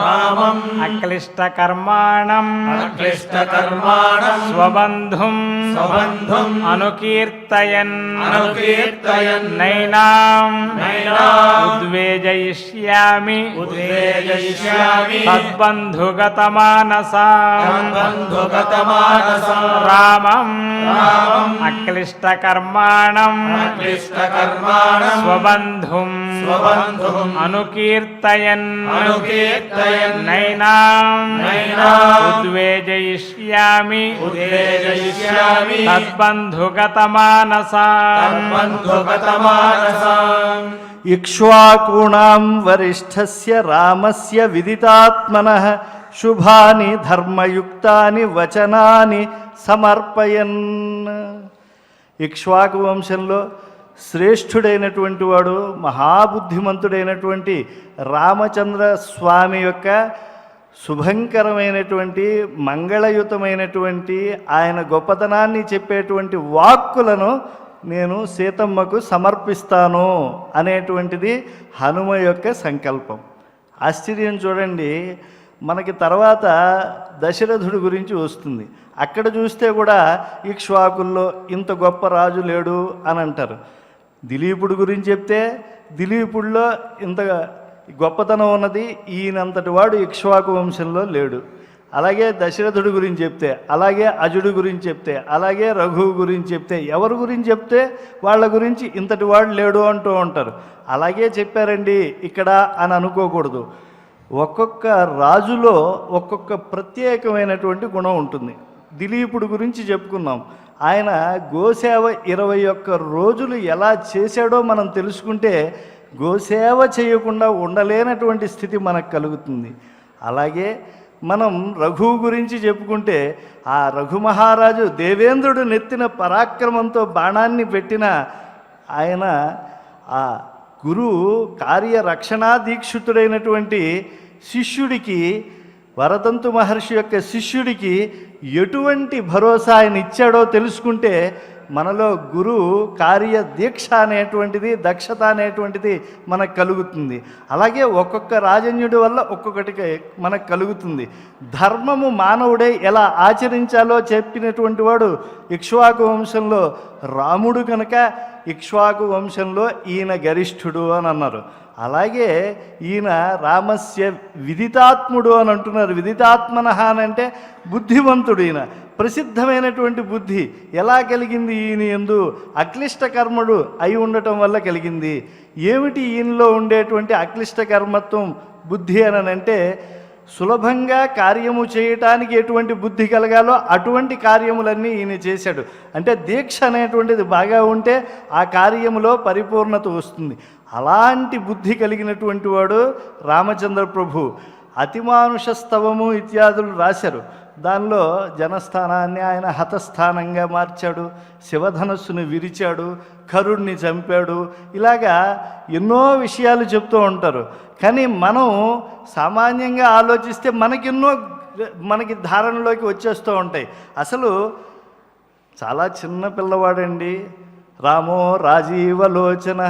[SPEAKER 3] రామం
[SPEAKER 2] అక్లిష్ట కర్మాణం
[SPEAKER 3] అక్లిష్ట కర్మాణం
[SPEAKER 2] స్వబంధుం
[SPEAKER 3] స్వబంధుం
[SPEAKER 2] అనుకీర్తయన్
[SPEAKER 3] అనుకీర్తయన్
[SPEAKER 2] నైనాం
[SPEAKER 3] నైనాం
[SPEAKER 2] ఉద్వేజయిష్యామి
[SPEAKER 3] ఉద్వేజయిష్యామి
[SPEAKER 2] తద్బంధుగతమానసా
[SPEAKER 3] తద్బంధుగతమానసా
[SPEAKER 2] రామం
[SPEAKER 3] రామం
[SPEAKER 2] అక్లిష్ట కర్మాణం
[SPEAKER 3] అక్లిష్ట కర్మాణం
[SPEAKER 2] స్వబంధుం
[SPEAKER 3] స్వబంధుం
[SPEAKER 2] అనుకీర్తయన్
[SPEAKER 3] అనుకీర్తయన్
[SPEAKER 2] నైనాం
[SPEAKER 3] నైనాం
[SPEAKER 2] ఉద్వేజయిష్యామి
[SPEAKER 3] ఉద్వేజయిష్యామి
[SPEAKER 2] తద్బంధుగతమానసా
[SPEAKER 3] తద్బంధుగతమానసా
[SPEAKER 4] ఇక్ష్వాకూణాం వరిష్ఠస్య రామస్య విదితాత్మనః శుభాని ధర్మయుక్తాని వచనాని సమర్పయన్. ఇక్ష్వాకు వంశంలో శ్రేష్ఠుడైనటువంటి వాడు మహాబుద్ధిమంతుడైనటువంటి రామచంద్ర స్వామి యొక్క శుభంకరమైనటువంటి మంగళయుతమైనటువంటి ఆయన గొప్పతనాన్ని చెప్పేటువంటి వాక్కులను నేను సీతమ్మకు సమర్పిస్తాను అనేటువంటిది హనుమ యొక్క సంకల్పం. ఆశ్చర్యం చూడండి, మనకి తర్వాత దశరథుడి గురించి వస్తుంది. అక్కడ చూస్తే కూడా ఇక్ష్వాకుల్లో ఇంత గొప్ప రాజు లేడు అని అంటారు. దిలీపుడి గురించి చెప్తే దిలీపుడిలో ఇంత గొప్పతనం ఉన్నది, ఈయనంతటి వాడు ఇక్ష్వాకు వంశంలో లేడు. అలాగే దశరథుడి గురించి చెప్తే, అలాగే అజుడి గురించి చెప్తే, అలాగే రఘువు గురించి చెప్తే, ఎవరి గురించి చెప్తే వాళ్ళ గురించి ఇంతటి వాడు లేడు అంటూ ఉంటారు. అలాగే చెప్పారండి ఇక్కడ అని అనుకోకూడదు. ఒక్కొక్క రాజులో ఒక్కొక్క ప్రత్యేకమైనటువంటి గుణం ఉంటుంది. దిలీపుడి గురించి చెప్పుకున్నాం. ఆయన గోసేవ 21 రోజులు ఎలా చేశాడో మనం తెలుసుకుంటే గోసేవ చేయకుండా ఉండలేనటువంటి స్థితి మనకు కలుగుతుంది. అలాగే మనం రఘువు గురించి చెప్పుకుంటే ఆ రఘు మహారాజు దేవేంద్రుడు నెత్తిన పరాక్రమంతో బాణాన్ని పెట్టిన ఆయన ఆ గురువు కార్యరక్షణా దీక్షితుడైనటువంటి శిష్యుడికి, వరదంతు మహర్షి యొక్క శిష్యుడికి ఎటువంటి భరోసా ఆయన ఇచ్చాడో తెలుసుకుంటే మనలో గురువు కార్యదీక్ష అనేటువంటిది, దక్షత అనేటువంటిది మనకు కలుగుతుంది. అలాగే ఒక్కొక్క రాజన్యుడి వల్ల ఒక్కొక్కటి మనకు కలుగుతుంది. ధర్మము మానవుడే ఎలా ఆచరించాలో చెప్పినటువంటి వాడు ఇక్ష్వాకు వంశంలో రాముడు కనుక ఇక్ష్వాకు వంశంలో ఈయన గరిష్ఠుడు అని అన్నారు. అలాగే ఈయన రామస్య విదితాత్ముడు అని అంటున్నారు. విదితాత్మనః అని అంటే బుద్ధివంతుడు. ఈయన ప్రసిద్ధమైనటువంటి బుద్ధి ఎలా కలిగింది? ఈయన యందు అక్లిష్ట కర్మడు అయి ఉండటం వల్ల కలిగింది. ఏమిటి ఈయనలో ఉండేటువంటి అక్లిష్ట కర్మత్వం బుద్ధి అని అంటే, సులభంగా కార్యము చేయటానికి ఎటువంటి బుద్ధి కలగాలో అటువంటి కార్యములన్నీ ఈయన చేశాడు. అంటే దీక్ష అనేటువంటిది బాగా ఉంటే ఆ కార్యములో పరిపూర్ణత వస్తుంది. అలాంటి బుద్ధి కలిగినటువంటి వాడు రామచంద్ర ప్రభు. అతిమానుష స్తవము ఇత్యాదులు రాశారు. దానిలో జనస్థానాన్ని ఆయన హతస్థానంగా మార్చాడు, శివధనస్సును విరిచాడు, కరుణ్ణి చంపాడు. ఇలాగా ఎన్నో విషయాలు చెప్తూ ఉంటారు. కానీ మనం సామాన్యంగా ఆలోచిస్తే మనకి ధారణలోకి వచ్చేస్తూ ఉంటాయి. అసలు చాలా చిన్న పిల్లవాడండి. రామో రాజీవలోచన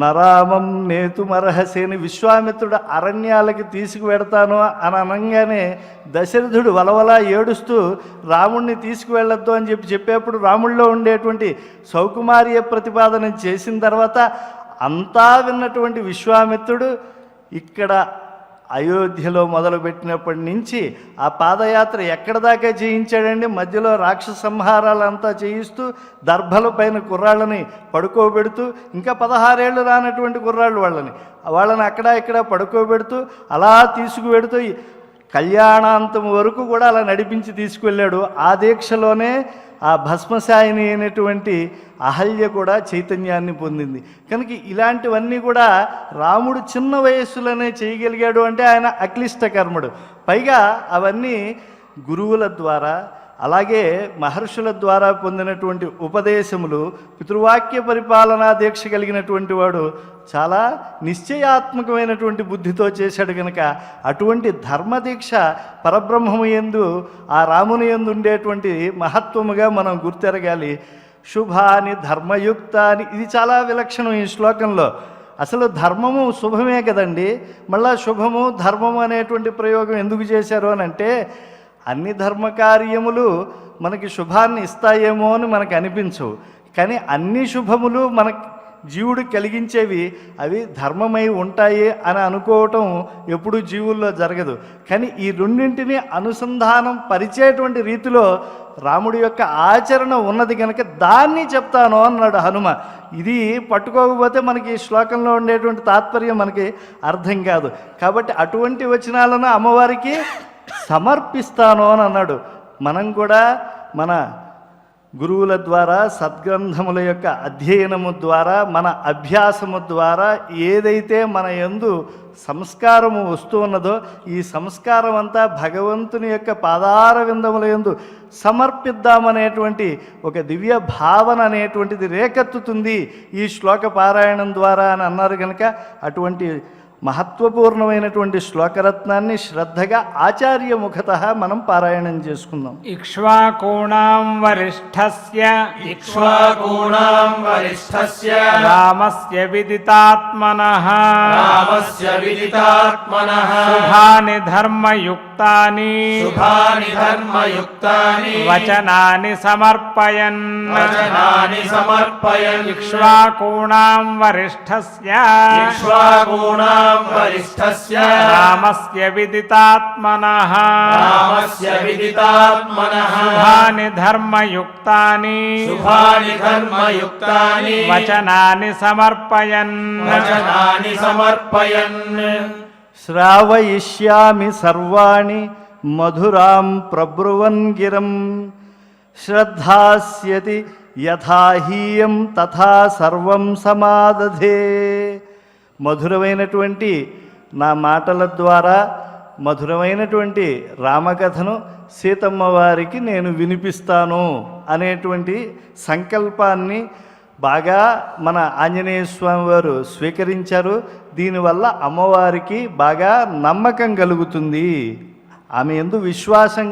[SPEAKER 4] నరామం నేతుమర్హసేని విశ్వామిత్రుడు అరణ్యాలకి తీసుకువెడతాను అని అనగానే దశరథుడు వలవలా ఏడుస్తూ రాముణ్ణి తీసుకువెళ్ళొద్దు అని చెప్పేప్పుడు రాముడిలో ఉండేటువంటి సౌకుమార్య ప్రతిపాదన చేసిన తర్వాత అంతా విన్నటువంటి విశ్వామిత్రుడు ఇక్కడ అయోధ్యలో మొదలుపెట్టినప్పటి నుంచి ఆ పాదయాత్ర ఎక్కడ దాకా చేయించాడండి? మధ్యలో రాక్షస సంహారాలంతా చేయిస్తూ దర్భల పైన కుర్రాళ్ళని పడుకోబెడుతూ, ఇంకా 16 ఏళ్ళు రానటువంటి కుర్రాళ్ళు వాళ్ళని అక్కడ ఇక్కడ పడుకోబెడుతూ అలా తీసుకువెడుతూ కళ్యాణాంతం వరకు కూడా అలా నడిపించి తీసుకువెళ్ళాడు. ఆ దీక్షలోనే ఆ భస్మశాయిని అయినటువంటి అహల్య కూడా చైతన్యాన్ని పొందింది. కనుక ఇలాంటివన్నీ కూడా రాముడు చిన్న వయస్సులోనే చేయగలిగాడు అంటే ఆయన అక్లిష్ట కర్ముడు. పైగా అవన్నీ గురువుల ద్వారా, అలాగే మహర్షుల ద్వారా పొందినటువంటి ఉపదేశములు, పితృవాక్య పరిపాలనా దీక్ష కలిగినటువంటి వాడు చాలా నిశ్చయాత్మకమైనటువంటి బుద్ధితో చేశాడు. కనుక అటువంటి ధర్మదీక్ష పరబ్రహ్మము యందు, ఆ రాముని యందు ఉండేటువంటి మహత్వముగా మనం గుర్తెరగాలి. శుభాని ధర్మయుక్తాని, ఇది చాలా విలక్షణం ఈ శ్లోకంలో. అసలు ధర్మము శుభమే కదండి, మళ్ళా శుభము ధర్మము అనేటువంటి ప్రయోగం ఎందుకు చేశారు అని అంటే, అన్ని ధర్మకార్యములు మనకి శుభాన్ని ఇస్తాయేమో అని మనకు అనిపించవు. కానీ అన్ని శుభములు మనకి జీవుడికి కలిగించేవి అవి ధర్మమై ఉంటాయి అని అనుకోవటం ఎప్పుడు జీవుల్లో జరగదు. కానీ ఈ రెండింటిని అనుసంధానం పరిచేటువంటి రీతిలో రాముడి యొక్క ఆచరణ ఉన్నది కనుక దాన్ని చెప్తాను అన్నాడు హనుమ. ఇది పట్టుకోకపోతే మనకి ఈ శ్లోకంలో ఉండేటువంటి తాత్పర్యం మనకి అర్థం కాదు. కాబట్టి అటువంటి వచనాలను అమ్మవారికి సమర్పిస్తాను అని అన్నాడు. మనం కూడా మన గురువుల ద్వారా, సద్గ్రంథముల యొక్క అధ్యయనము ద్వారా, మన అభ్యాసము ద్వారా ఏదైతే మన యందు సంస్కారము వస్తూ ఉన్నదో ఈ సంస్కారం అంతా భగవంతుని యొక్క పాదార విందముల యందు సమర్పిద్దామనేటువంటి ఒక దివ్య భావన అనేటువంటిది రేకెత్తుతుంది ఈ శ్లోక పారాయణం ద్వారా అని అన్నారు. కనుక అటువంటి మహత్వపూర్ణమైనటువంటి శ్లోకరత్నాన్ని శ్రద్ధగా ఆచార్య ముఖతః మనం పారాయణం చేసుకుందాం.
[SPEAKER 2] ఇక్ష్వాకూణాం వరిష్ఠస్య
[SPEAKER 3] ఇక్ష్వాకూణాం వరిష్ఠస్య
[SPEAKER 2] రామస్య విదితాత్మనః
[SPEAKER 3] రామస్య విదితాత్మనః
[SPEAKER 2] శుభాని ధర్మయుక్తాని
[SPEAKER 3] శుభాని ధర్మయుక్తాని
[SPEAKER 2] వచనాని సమర్పయన్
[SPEAKER 3] వచనాని సమర్పయన్
[SPEAKER 2] ఇక్ష్వాకూణాం వరిష్ఠస్య
[SPEAKER 3] ఇక్ష్వాకూణాం వరిష్ఠస్య
[SPEAKER 2] రామస్య విదితాత్మనః
[SPEAKER 3] రామస్య విదితాత్మనః
[SPEAKER 2] శుభాని ధర్మయుక్తాని
[SPEAKER 3] శుభాని ధర్మయుక్తాని
[SPEAKER 2] వచనాని సమర్పయన్
[SPEAKER 3] వచనాని సమర్పయన్
[SPEAKER 4] శ్రావయిష్యామి సర్వాణి మధురాం ప్రబ్రువన్ గిరం శ్రద్ధాస్యతి యథాహీయం తథా సర్వం సమాదధే. మధురమైనటువంటి నా మాటల ద్వారా మధురమైనటువంటి రామకథను సీతమ్మ వారికి నేను వినిపిస్తాను అనేటువంటి సంకల్పాన్ని బాగా మన ఆంజనేయ స్వామి వారు స్వీకరించారు. దీనివల్ల అమ్మవారికి బాగా నమ్మకం కలుగుతుంది. ఆమె యందు విశ్వాసం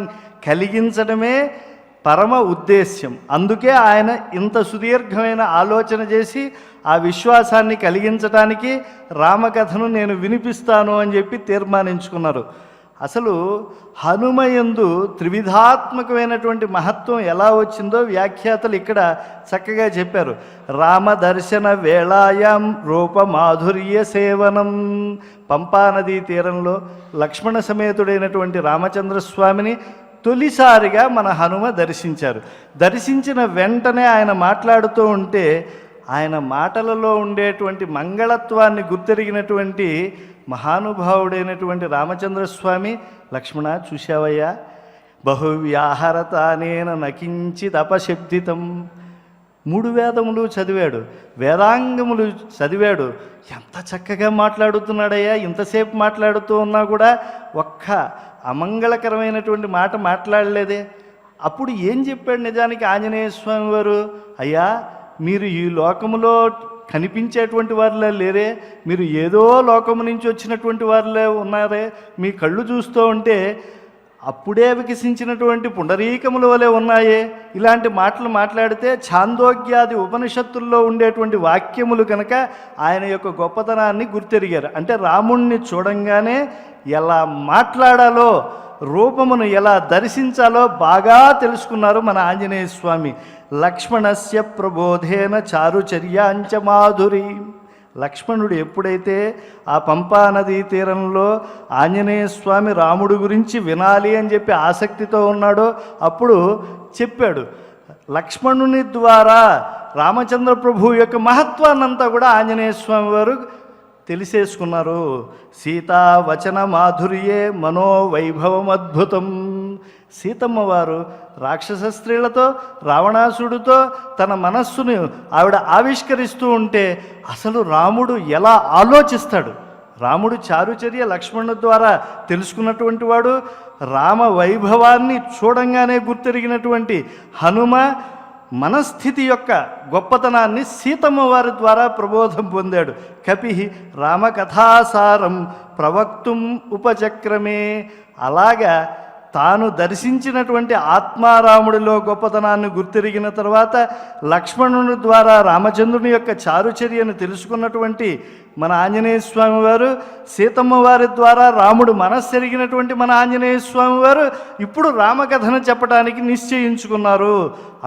[SPEAKER 4] కలిగించడమే పరమ ఉద్దేశ్యం. అందుకే ఆయన ఇంత సుదీర్ఘమైన ఆలోచన చేసి ఆ విశ్వాసాన్ని కలిగించడానికి రామకథను నేను వినిపిస్తాను అని చెప్పి తీర్మానించుకున్నారు. అసలు హనుమయందు త్రివిధాత్మకమైనటువంటి మహత్వం ఎలా వచ్చిందో వ్యాఖ్యాతలు ఇక్కడ చక్కగా చెప్పారు. రామదర్శన వేళాయాం రూపమాధుర్య సేవనం. పంపానదీ తీరంలో లక్ష్మణ సమేతుడైనటువంటి రామచంద్రస్వామిని తొలిసారిగా మన హనుమ దర్శించారు. దర్శించిన వెంటనే ఆయన మాట్లాడుతూ ఉంటే ఆయన మాటలలో ఉండేటువంటి మంగళత్వాన్ని గుర్తెరిగినటువంటి మహానుభావుడైనటువంటి రామచంద్రస్వామి, లక్ష్మణ చూశావయ్యా, బహువ్యాహరతానేన నకించిత్ అపశబ్దితం. 3 వేదములు చదివాడు, వేదాంగములు చదివాడు. ఎంత చక్కగా మాట్లాడుతున్నాడయ్యా, ఇంతసేపు మాట్లాడుతూ ఉన్నా కూడా ఒక్క అమంగళకరమైనటువంటి మాట మాట్లాడలేదే. అప్పుడు ఏం చెప్పాడు నిజానికి ఆంజనేయ స్వామి వారు? అయ్యా, మీరు ఈ లోకములో కనిపించేటువంటి వారిలో లేరే, మీరు ఏదో లోకము నుంచి వచ్చినటువంటి వారిలో ఉన్నారే. మీ కళ్ళు చూస్తూ ఉంటే అప్పుడే వికసించినటువంటి పుండరీకముల వలె ఉన్నాయే. ఇలాంటి మాటలు మాట్లాడితే ఛాందోగ్యాది ఉపనిషత్తుల్లో ఉండేటువంటి వాక్యములు కనుక ఆయన యొక్క గొప్పతనాన్ని గుర్తెరిగారు. అంటే రాముణ్ణి చూడంగానే ఎలా మాట్లాడాలో, రూపమును ఎలా దర్శించాలో బాగా తెలుసుకున్నారు మన ఆంజనేయ స్వామి. లక్ష్మణస్య ప్రబోధేన చారుచర్యాంచ మాధురి. లక్ష్మణుడు ఎప్పుడైతే ఆ పంపానదీ తీరంలో ఆంజనేయ స్వామి రాముడు గురించి వినాలి అని చెప్పి ఆసక్తితో ఉన్నాడో అప్పుడు చెప్పాడు. లక్ష్మణుని ద్వారా రామచంద్ర ప్రభు యొక్క మహత్వాన్నంతా కూడా ఆంజనేయ స్వామి వారు తెలిసేసుకున్నారు. సీతా వచన మాధుర్యే మనోవైభవం అద్భుతం. సీతమ్మ వారు రాక్షస స్త్రీలతో, రావణాసుడితో తన మనస్సును ఆవిడ ఆవిష్కరిస్తూ ఉంటే అసలు రాముడు ఎలా ఆలోచిస్తాడు? రాముడు చారుచర్య లక్ష్మణుడి ద్వారా తెలుసుకున్నటువంటి వాడు. రామ వైభవాన్ని చూడంగానే గుర్తెరిగినటువంటి హనుమ మనస్థితి యొక్క గొప్పతనాన్ని సీతమ్మ వారి ద్వారా ప్రబోధం పొందాడు. కపి రామకథాసారం ప్రవక్తుం ఉపచక్రమే. అలాగా తాను దర్శించినటువంటి ఆత్మారాముడిలో గొప్పతనాన్ని గుర్తెరిగిన తర్వాత లక్ష్మణుని ద్వారా రామచంద్రుని యొక్క చారుచర్యను తెలుసుకున్నటువంటి మన ఆంజనేయ స్వామి వారు, సీతమ్మ వారి ద్వారా రాముడు మనస్సెరిగినటువంటి మన ఆంజనేయ స్వామి వారు ఇప్పుడు రామకథను చెప్పడానికి నిశ్చయించుకున్నారు.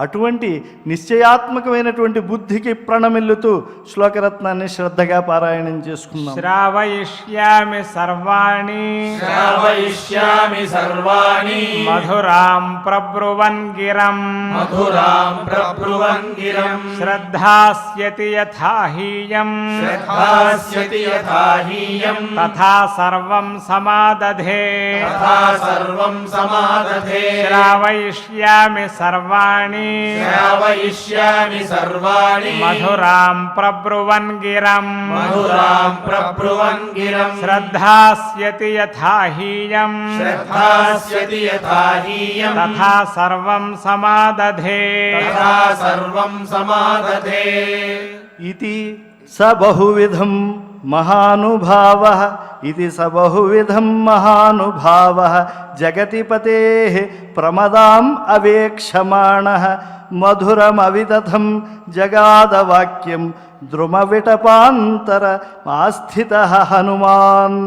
[SPEAKER 4] అటువంటి నిశ్చయాత్మకమైనటువంటి బుద్ధికి ప్రణమిల్లుతూ శ్లోకరత్నాన్ని శ్రద్ధగా పారాయణం చేసుకుందాం.
[SPEAKER 2] శ్రావయిష్యామి సర్వాణి
[SPEAKER 3] శ్రావయిష్యామి సర్వాణి
[SPEAKER 2] మధురాం ప్రబ్రువన్ గిరం
[SPEAKER 3] మధురాం ప్రబ్రువన్ గిరం
[SPEAKER 2] శ్రద్ధాస్యతి యథాహీయం
[SPEAKER 3] శ్రద్ధాస్యతి యథాహీయం
[SPEAKER 2] తథా సర్వం సమాదధే
[SPEAKER 3] తథా సర్వం సమాదధే
[SPEAKER 2] శ్రావయిష్యామి సర్వాణి
[SPEAKER 3] శ్రావయిష్యామి సర్వాణి
[SPEAKER 2] మధురాం ప్రబ్రువన్ గిరం
[SPEAKER 3] మధురాం ప్రబ్రువన్ గిరం
[SPEAKER 2] శ్రద్ధాస్యతి యథాహీయం
[SPEAKER 3] శ్రద్ధాస్యతి యథాహీయం
[SPEAKER 2] తథా సర్వం సమాదధే
[SPEAKER 3] తథా సర్వం సమాదధే.
[SPEAKER 4] ఇతి స బహువిధం మహానుభావః ఇది స బహువిధం మహానుభావః జగతిపతేః ప్రమదాం అవేక్షమాణః మధురమవిదథం జగాదవాక్యం ద్రుమవిటపాంతర ఆస్థితః హనుమాన్.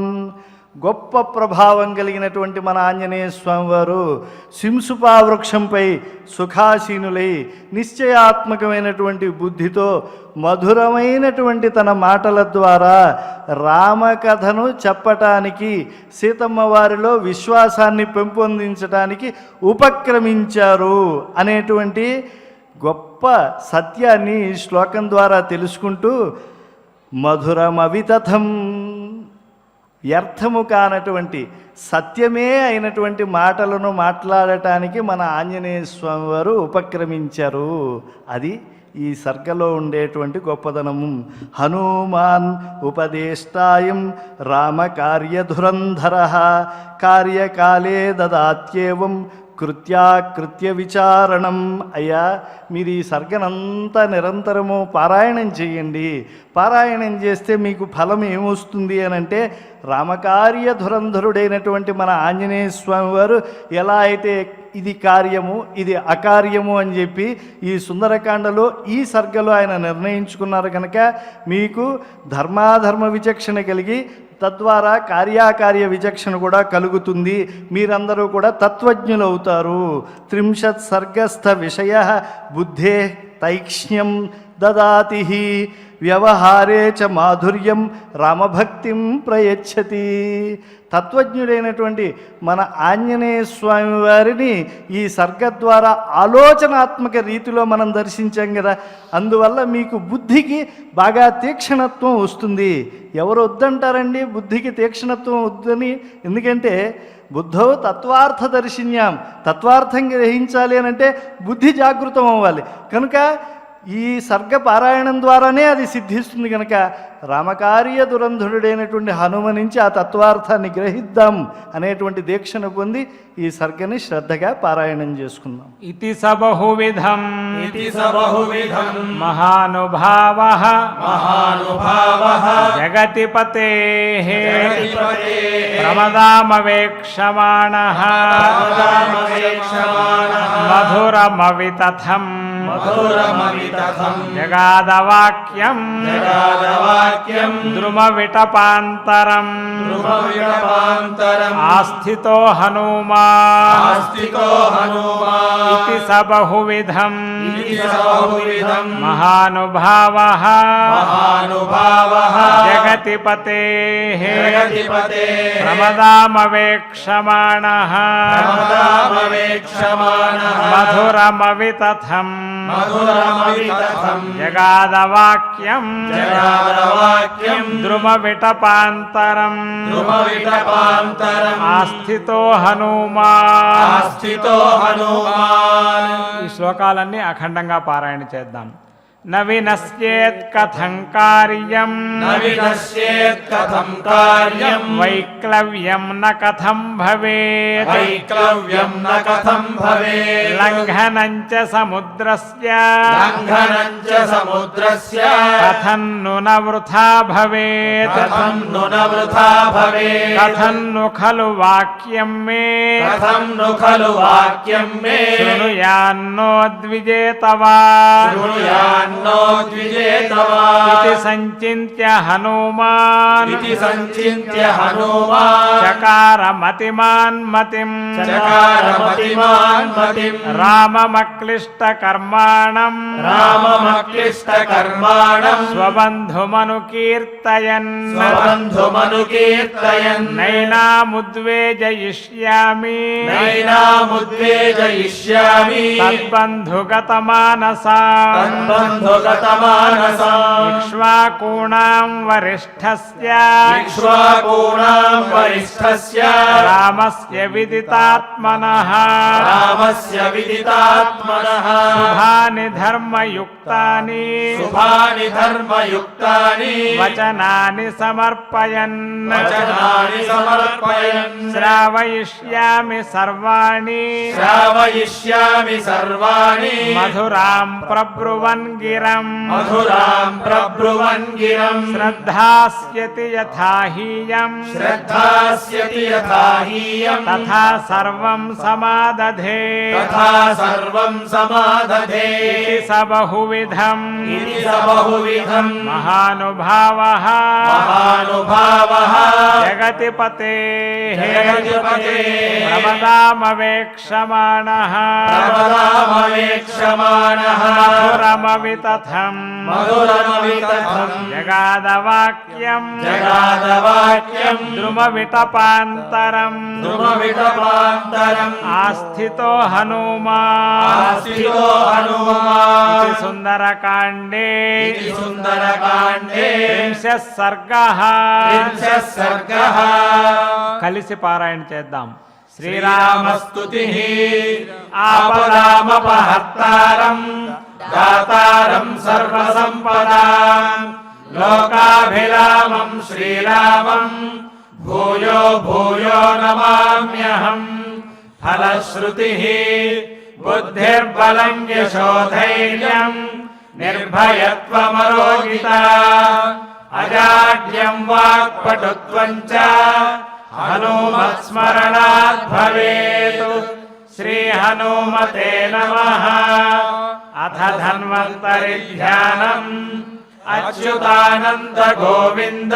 [SPEAKER 4] గొప్ప ప్రభావం కలిగినటువంటి మన ఆంజనేయ స్వామి వారు శింసుపా వృక్షంపై సుఖాసీనులై నిశ్చయాత్మకమైనటువంటి బుద్ధితో మధురమైనటువంటి తన మాటల ద్వారా రామకథను చెప్పటానికి, సీతమ్మ వారిలో విశ్వాసాన్ని పెంపొందించడానికి ఉపక్రమించారు అనేటువంటి గొప్ప సత్యాన్ని ఈ శ్లోకం ద్వారా తెలుసుకుంటూ, మధురమవితథం వ్యర్థము కానటువంటి సత్యమే అయినటువంటి మాటలను మాట్లాడటానికి మన ఆంజనేయ స్వామి వారు ఉపక్రమించారు. అది ఈ సర్గలో ఉండేటువంటి గొప్పదనము. హనుమాన్ ఉపదేష్టాయం రామకార్యధురంధర కార్యకాలే దదాత్యేవం కృత్యాకృత్య విచారణం. అయ్యా, మీరు ఈ సర్గనంతా నిరంతరము పారాయణం చేయండి. పారాయణం చేస్తే మీకు ఫలం ఏమొస్తుంది అని అంటే, రామకార్య ధురంధరుడైనటువంటి మన ఆంజనేయ స్వామి వారు ఎలా అయితే ఇది కార్యము ఇది అకార్యము అని చెప్పి ఈ సుందరకాండలో ఈ సర్గలో ఆయన నిర్ణయించుకున్నారు కనుక మీకు ధర్మాధర్మ విచక్షణ కలిగి తద్వారా కార్యాకార్య విచక్షణ కూడా కలుగుతుంది. మీరందరూ కూడా తత్వజ్ఞులు అవుతారు. 30 సర్గస్థ విషయ బుద్ధే తైక్ష్ణ్యం దదాతి వ్యవహారే చ మాధుర్యం రామభక్తిం ప్రయచ్చతి. తత్వజ్ఞుడైనటువంటి మన ఆంజనేయ స్వామి వారిని ఈ సర్గ ద్వారా ఆలోచనాత్మక రీతిలో మనం దర్శించాం కదా. అందువల్ల మీకు బుద్ధికి బాగా తీక్షణత్వం వస్తుంది. ఎవరు వద్దంటారండి బుద్ధికి తీక్షణత్వం వద్దని? ఎందుకంటే బుద్ధౌ తత్వార్థ దర్శిన్యాం, తత్వార్థం గ్రహించాలి అని అంటే బుద్ధి జాగృతం అవ్వాలి. కనుక ఈ సర్గ పారాయణం ద్వారానే అది సిద్ధిస్తుంది. కనుక రామకార్య దురంధరుడైనటువంటి హనుమ నుంచి ఆ తత్వార్థాన్ని గ్రహిద్దాం అనేటువంటి దీక్షను పొంది ఈ సర్గని శ్రద్ధగా పారాయణం చేసుకుందాం.
[SPEAKER 2] ఇతి స బహువిధం మహానుభావః జగతిపతేః ప్రమదామవేక్షమాణః మధురమవితథం జగాదవాక్యం ద్రుమవిటపాంతరం ఆస్థితో హనుమాన్ ఇతి స బహువిధం మహానుభావః జగతిపతేః ప్రమదామవేక్షమాణః మధురమవితథం జగాదవాక్యం ద్రుమవిటపాంతరం ఆస్థితో హనుమాన్. ఈ శ్లోకాలన్నీ అఖండంగా పారాయణ చేద్దాం. న వినశ్యేత్ కథం కార్యం వైక్లవ్యం న కథం భవేత్ లంఘనం చ సముద్రస్య కథం ను న వృథా భవేత్ కథం ను ఖలు వాక్యం మే శృణుయాన్నో ద్విజేతవా ఇతి సంచింత్య హనుమాన్ చకార మతిమాన్ మతిం రామమక్లిష్ట కర్మాణం స్వబంధుమను కీర్తయన్ నైనాముద్వేజయిష్యామి తద్బంధుగత మానసా ఇక్ష్వాకూణాం వరిష్ఠస్య రామస్య విదితాత్మనః శుభాని ధర్మయుక్తాని వచనాని సమర్పయన్ శ్రావయిష్యామి సర్వాణి మధురాం ప్రబ్రువన్ గిర गिरं
[SPEAKER 3] मधुरां प्रब्रुवन् गिरं
[SPEAKER 2] श्रद्धास्यति यथा हीयं
[SPEAKER 3] श्रद्धास्यति यथा हीयं
[SPEAKER 2] तथा सर्वं समादधे
[SPEAKER 3] तथा सर्वं समादधे
[SPEAKER 2] इति स बहुविधम्
[SPEAKER 3] इति स बहुविधं
[SPEAKER 2] महानुभावः
[SPEAKER 3] महानुभावः
[SPEAKER 2] जगतिपतेः
[SPEAKER 3] जगतिपतेः
[SPEAKER 2] प्रमदामवेक्षमाणः
[SPEAKER 3] प्रमदामवेक्षमाणः
[SPEAKER 2] मधुरमवितथम्
[SPEAKER 3] मधुरमवितथम्
[SPEAKER 2] जगादवाक्यम्
[SPEAKER 3] जगादवाक्यं
[SPEAKER 2] द्रुमविटपान्तरम्
[SPEAKER 3] द्रुमविटपान्तरम्
[SPEAKER 2] आस्थितो हनुमान्
[SPEAKER 3] आस्थितो हनुमान्
[SPEAKER 2] इति सुन्दरकाण्डे
[SPEAKER 3] इति सुन्दरकाण्डे
[SPEAKER 2] त्रिंशः सर्गः
[SPEAKER 3] त्रिंशः सर्गः
[SPEAKER 2] కలిసి పారాయణ చేద్దాం.
[SPEAKER 3] श्रीरामस्तुतिः आपदामपहर्तारं दातारं सर्वसम्पदां लोकाभिरामं श्रीरामं भूयो भूयो नमाम्यहम् फलश्रुतिः बुद्धिर्बलं यशोधैर्यं निर्भयत्वमरोगिता अजाड्यं वाक्पटुत्वं च हनुमत्स्मरणात् भवेत् श्रीहनुमते नमः अथ धन्वन्तरि ध्यानम् अच्युतानन्द गोविन्द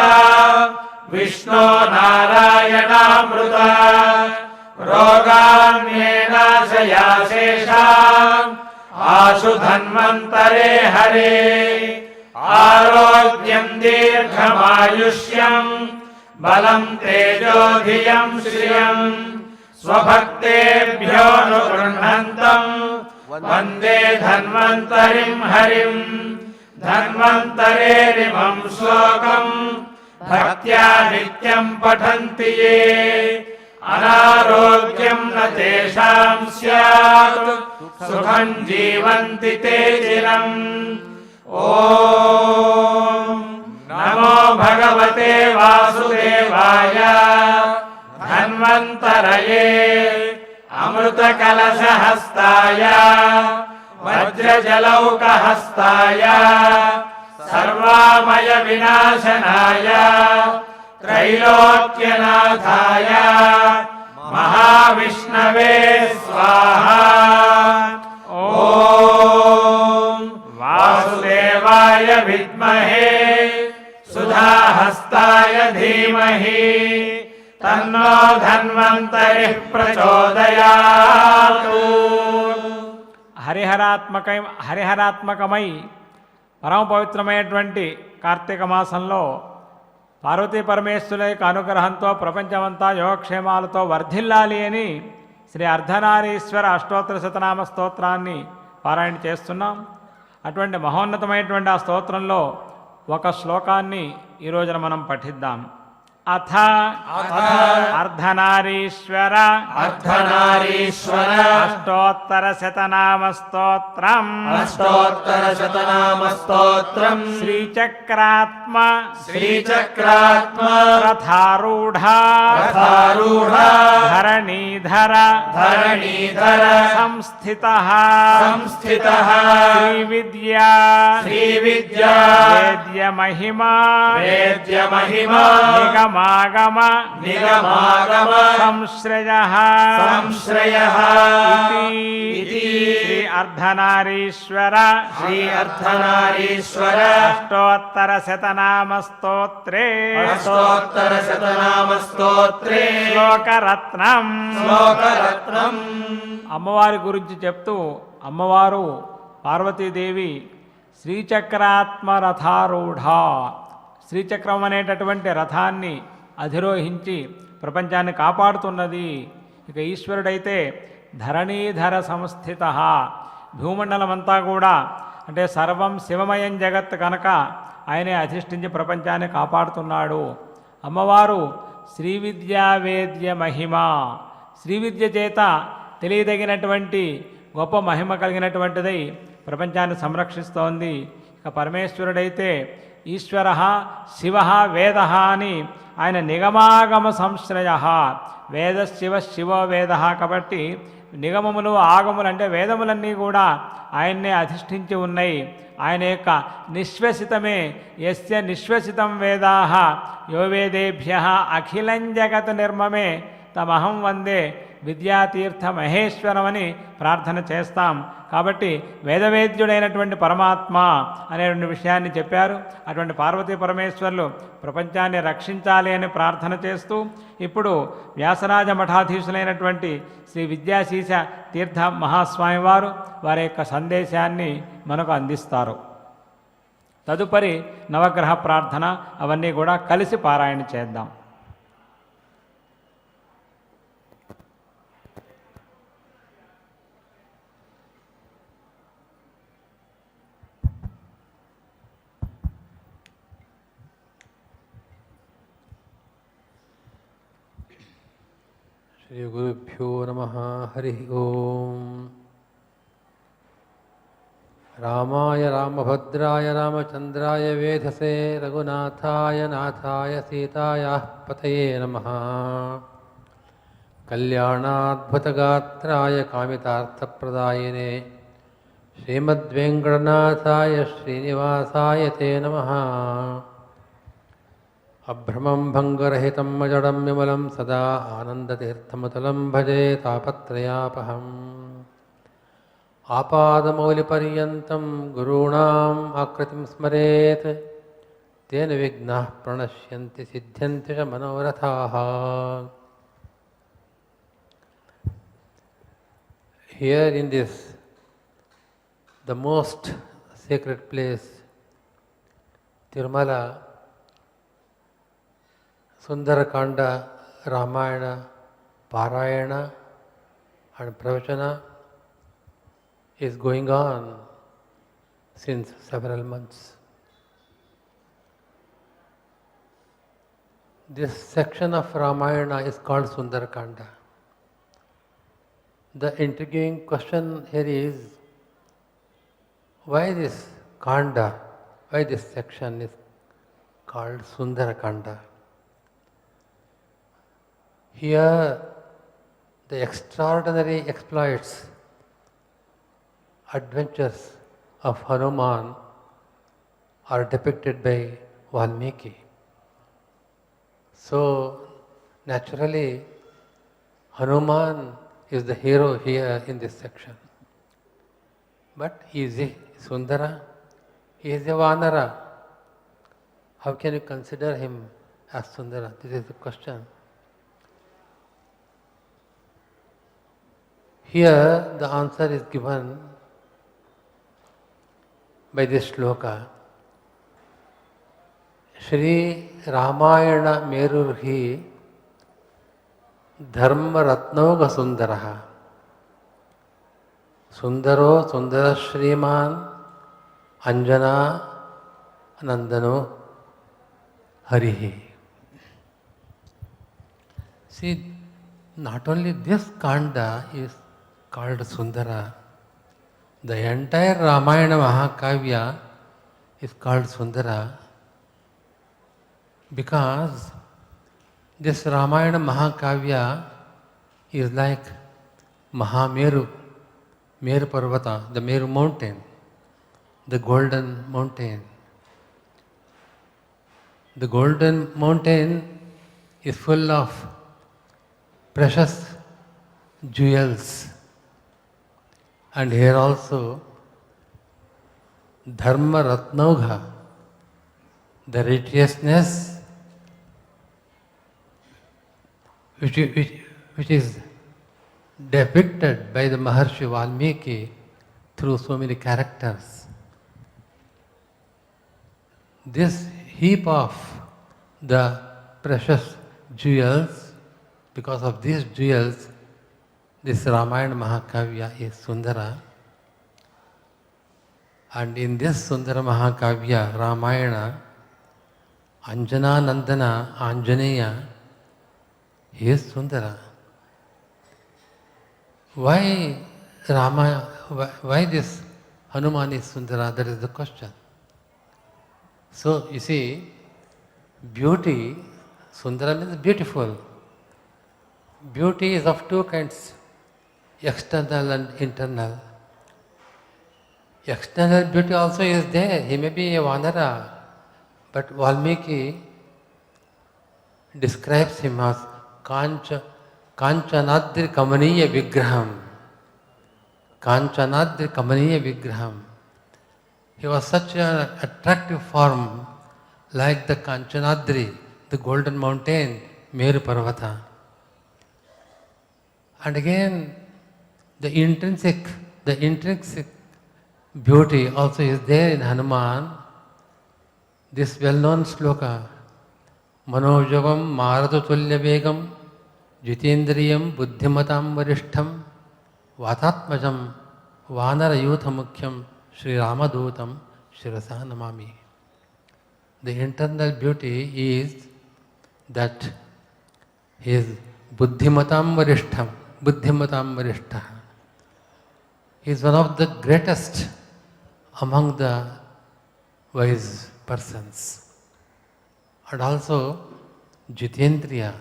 [SPEAKER 3] विष्णो नारायणामृत रोगान्येनाशयाशेषाम् आशु धन्वन्तरे हरे आरोग्यं दीर्घमायुष्यम् बलं तेजोधियं श्रियं स्वभक्तेभ्योऽनुगृह्णन्तं वन्दे धन्वन्तरिं हरिं धन्वन्तरेरिमं श्लोकं भक्त्या नित्यं पठन्ति ये अनारोग्यं न तेषां स्यात् सुखं जीवन्ति ते चिरम् ॐ नमो भगवते वासुदेवाय धन्वन्तरये अमृतकलशहस्ताय वज्रजलौकहस्ताय सर्वामय विनाशनाय त्रैलोक्यनाथाय महाविष्णवे स्वाहा ॐ वासुदेवाय विद्महे सुधाहस्ताय धीमहि तन्नो धन्वन्तरिः प्रचोदयात्
[SPEAKER 2] హరిహరాత్మకమై పరమ పవిత్రమైనటువంటి కార్తీక మాసంలో పార్వతీ పరమేశ్వరుల యొక్క అనుగ్రహంతో ప్రపంచమంతా యోగక్షేమాలతో వర్ధిల్లాలి అని శ్రీ అర్ధనారీశ్వర అష్టోత్తర శతనామ స్తోత్రాన్ని పారాయణ చేస్తున్నాం. అటువంటి మహోన్నతమైనటువంటి ఆ స్తోత్రంలో ఒక శ్లోకాన్ని ఈ రోజున మనం పఠిద్దాం. అథ అర్ధనారీశ్వర అష్టోత్తర శతనామ స్తోత్రం శ్రీచక్రాత్మ రథారూఢ ధరణీధర సంస్థితః శ్రీవిద్యా వేద్య మహిమా నిగమాగమ సంశ్రయః ఇతి శ్రీ అర్ధనారీశ్వర అష్టోత్తర శతనామ స్తోత్రే శ్లోకరత్నం అమ్మవారి గురించి చెప్తూ అమ్మవారు పార్వతీదేవి శ్రీచక్రాత్మ రథారూఢ శ్రీచక్రం అనేటటువంటి రథాన్ని అధిరోహించి ప్రపంచాన్ని కాపాడుతున్నది. ఇక ఈశ్వరుడైతే ధరణీధర సంస్థిత భూమండలమంతా కూడా అంటే సర్వం శివమయం జగత్ కనుక ఆయనే అధిష్ఠించి ప్రపంచాన్ని కాపాడుతున్నాడు. అమ్మవారు శ్రీవిద్యా వేద్య మహిమ శ్రీవిద్య చేత తెలియదగినటువంటి గొప్ప మహిమ కలిగినటువంటిదై ప్రపంచాన్ని సంరక్షిస్తోంది. ఇక పరమేశ్వరుడైతే ఈశ్వర శివ వేద అని ఆయన నిగమాగమ సంశ్రయ వేద శివ శివో వేద కాబట్టి నిగమములు ఆగములు అంటే వేదములన్నీ కూడా ఆయన్నే అధిష్ఠించి ఉన్నాయి. ఆయన యొక్క నిశ్వసితమే యస్య నిశ్వసితం వేదాః యో వేదేభ్యః అఖిలం జగత్ నిర్మమే తమహం వందే విద్యాతీర్థ మహేశ్వరమని ప్రార్థన చేస్తాం. కాబట్టి వేదవేద్యుడైనటువంటి పరమాత్మ అనేటువంటి విషయాన్ని చెప్పారు. అటువంటి పార్వతీ పరమేశ్వరులు ప్రపంచాన్ని రక్షించాలి అని ప్రార్థన చేస్తూ ఇప్పుడు వ్యాసరాజ మఠాధీశులైనటువంటి శ్రీ విద్యాశీష తీర్థ మహాస్వామి వారు వారి యొక్క సందేశాన్ని మనకు అందిస్తారు. తదుపరి నవగ్రహ ప్రార్థన అవన్నీ కూడా కలిసి పారాయణ చేద్దాం.
[SPEAKER 5] శ్రీ గురుభ్యో నమః. హరి ఓం. రామాయ రామభద్రాయ రామచంద్రాయ వేధసే రఘునాథాయ నాథాయ సీతాయాః పతయే నమః. కళ్యాణాద్భుతగాత్రాయ కామితార్థప్రదాయినే శ్రీమద్వేంకటనాథాయ శ్రీనివాసాయ తే నమః. అభ్రమం భంగరహితం అజడం విమలం సదా ఆనందతీర్థముతలం భజే తాపత్రయాపహం. ఆపాదమౌలిపర్యంతం గురూణాం ఆకృతిం స్మరేత్ తేన విఘ్నాః ప్రణశ్యంతి సిద్ధ్యంతి చ మనోరథాః. Here in this, the most sacred place, Tirumala, Sundarakanda, Ramayana, Parayana and Pravachana is going on since several months. This section of Ramayana is called Sundarakanda. The intriguing question here is, why this Kanda, why this section is called Sundarakanda? Here, the extraordinary exploits, adventures of Hanuman are depicted by Valmiki. So, naturally, Hanuman is the hero here in this section. But is he Sundara? He is a Vanara. How can you consider him as Sundara? This is the question. Here the answer is given by this shloka. Shri Ramayana Merurhi Dharma Ratnoga Sundaraha Sundaro Sundara Shriman Anjana Nandano Harihi. See, not only this Kanda is called Sundara, the entire Ramayana Mahakavya is called Sundara because this Ramayana Mahakavya is like Mahameru, Meru Parvata, the Meru mountain, the golden mountain. The golden mountain is full of precious jewels. And here also, Dharma Ratnogha, the righteousness which is depicted by the Maharshi Valmiki through so many characters. This heap of the precious jewels, because of these jewels, this Ramayana Mahakavya is Sundara. And in this Sundara Mahakavya, Ramayana, Anjana Nandana, Anjaneya, he is Sundara. Why why this Hanuman is Sundara? That is the question. So, you see, beauty, Sundara means beautiful. Beauty is of two kinds. external and internal. External beauty also is there. He may be a Vanara, but Valmiki describes him as Kanchanadri Kamaniya Vigraham. Kanchanadri Kamaniya Vigraham. He was such an attractive form, like the Kanchanadri, the golden mountain, Meru Parvata. And again, the intrinsic beauty also is there in Hanuman. This well-known sloka, Manojavam Maratutulya Vegam Jitendriyam Buddhimatam Varishtham Vatatmajam Vanara Yutha Mukhyam Sri Ramadutam Shirasa Namami. The internal beauty is that he is Buddhimatam Varishtham, Buddhimatam Varishtha. He is one of the greatest among the wise persons. And also Jitendriya.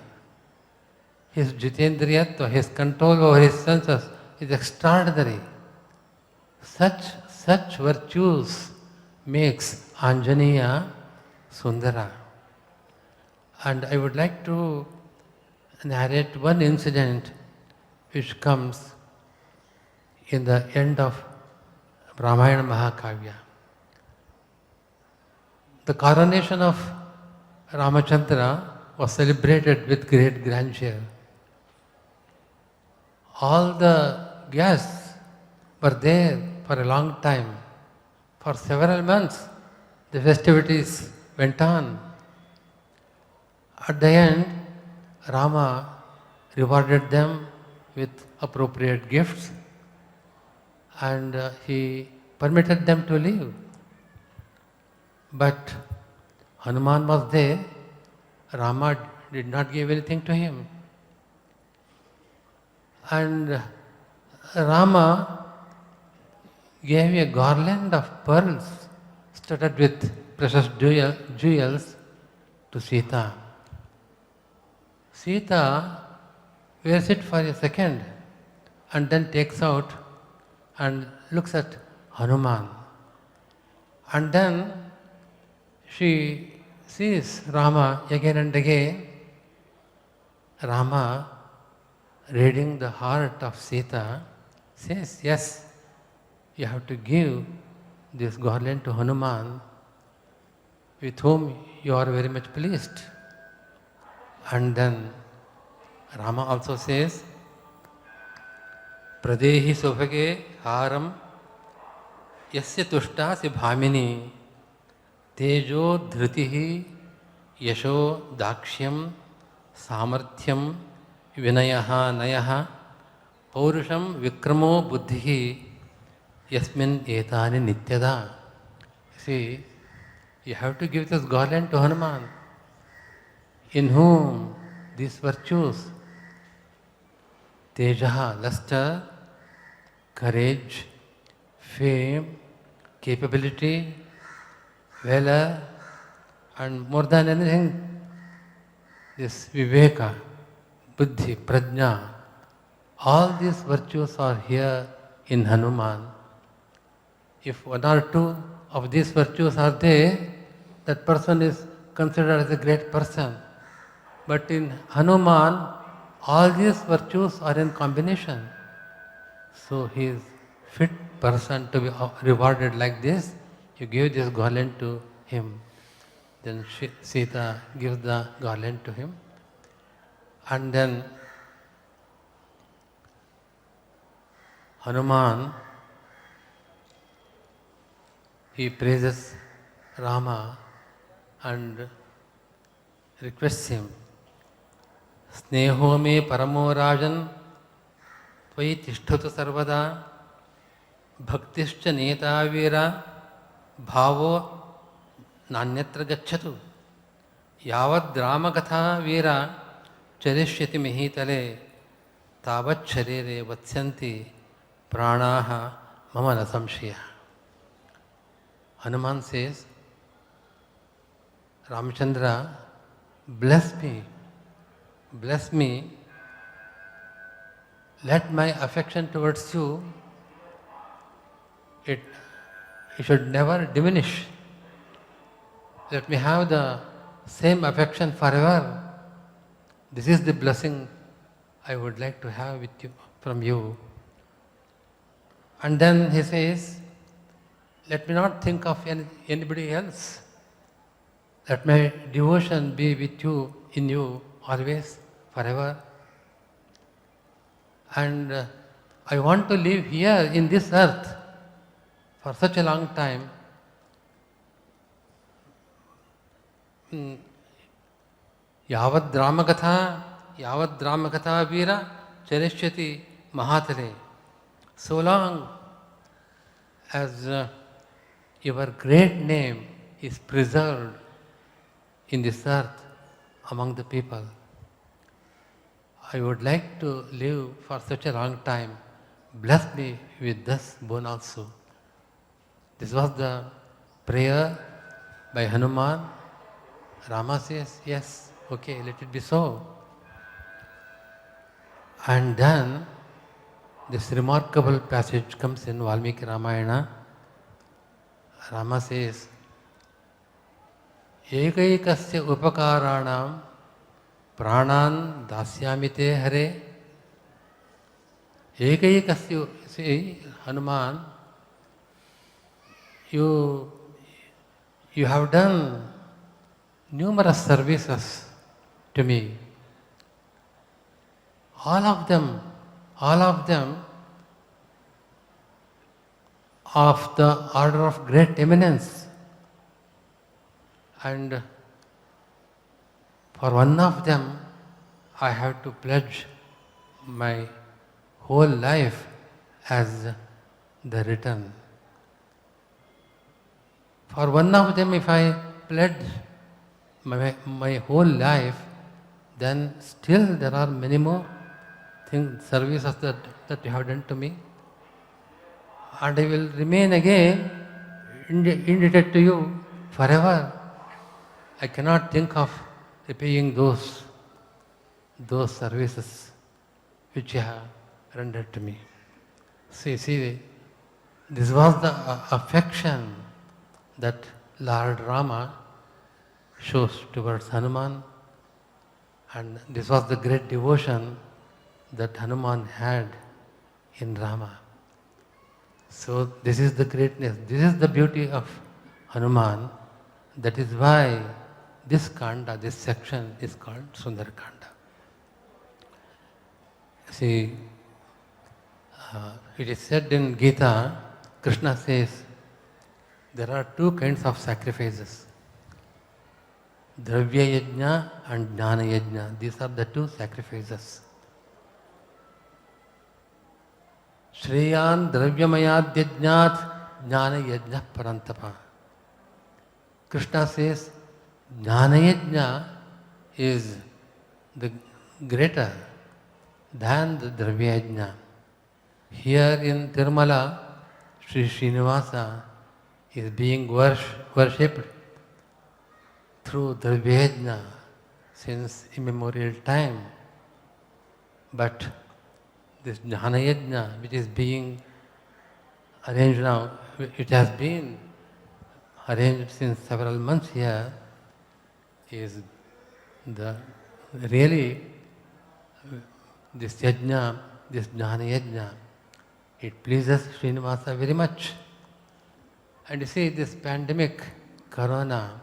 [SPEAKER 5] His Jitendriyatva, his control over his senses is extraordinary. Such virtues makes Anjaneya Sundara. And I would like to narrate one incident which comes in the end of Ramayana Mahakavya. The coronation of Ramachandra was celebrated with great grandeur. All the guests were there for a long time. For several months, the festivities went on. At the end, Rama rewarded them with appropriate gifts and he permitted them to leave. But Hanuman was there. Rama did not give anything to him. And Rama gave a garland of pearls studded with precious jewels to Sita. Sita wears it for a second and then takes out and looks at Hanuman. And then she sees Rama again and again. Rama, reading the heart of Sita, says, yes, you have to give this garland to Hanuman, with whom you are very much pleased. And then Rama also says, Pradehi Subhage Haram Yasya Tushtasi Bhamini Tejo Dhritihi Yasho Dakshyam Samarthyam Vinayaha Nayaha Paurusham Vikramo Buddhihi Yasmin Etani Nityada. See, you have to give this garland to Hanuman, in whom these virtues, Tejaha, luster, courage, fame, capability, valor, and more than anything, this Viveka, Buddhi, Prajna, all these virtues are here in Hanuman. If one or two of these virtues are there, that person is considered as a great person. But in Hanuman, all these virtues are in combination. So he is fit person to be rewarded like this. You give this garland to him. Then Sita gives the garland to him. And then Hanuman, he praises Rama and requests him, Sneho me paramo rajan tvai tishthutu sarvada bhaktischa neta vira bhavo nanyatra gacchatu yavad drama katha vira charishyati mihitale tavat sharire vatsyanti pranaha mama na samshaya. Hanuman says, Ramachandra, bless me let my affection towards you, it should never diminish. Let me have the same affection forever. This is the blessing I would like to have with you, from you. And then he says, let me not think of anybody else. Let my devotion be with you, in you, always, forever. And I want to live here in this earth for such a long time. Yavad Ramakatha Veera Charishyati Mahatale. So long as your great name is preserved in this earth among the people, I would like to live for such a long time. Bless me with this boon also. This was the prayer by Hanuman. Rama says, yes, okay, let it be so. And then this remarkable passage comes in Valmiki Ramayana. Rama says, Ekaikasya upakaranam pranan dasyamite hare. Ekaikasya, see, Hanuman, you have done numerous services to me. All of them of the order of great eminence. And for one of them, I have to pledge my whole life as the return. For one of them, if I pledge my whole life, then still there are many more services that you have done to me. And I will remain again indebted to you forever. I cannot think of repaying those services which you have rendered to me. See, this was the affection that Lord Rama shows towards Hanuman, and this was the great devotion that Hanuman had in Rama. So this is the greatness, this is the beauty of Hanuman. That is why this Kanda, this section is called Sundarakanda. See, it is said in Gita, Krishna says, there are two kinds of sacrifices. Dravya Yajna and Jnana Yajna. These are the two sacrifices. Shreyan Dravyamayad Yajnat Jnana Yajna Parantapa. Krishna says, Jnana Yajna is the greater than the Dravya Yajna. Here in Tirumala, Sri Srinivasa is being worshipped through Dravya Yajna since immemorial time. But this Jnana Yajna, which is being arranged now, it has been arranged since several months here, is really this Yajna, this Jnana Yajna, it pleases Srinivasa very much. And you see, this pandemic, Corona,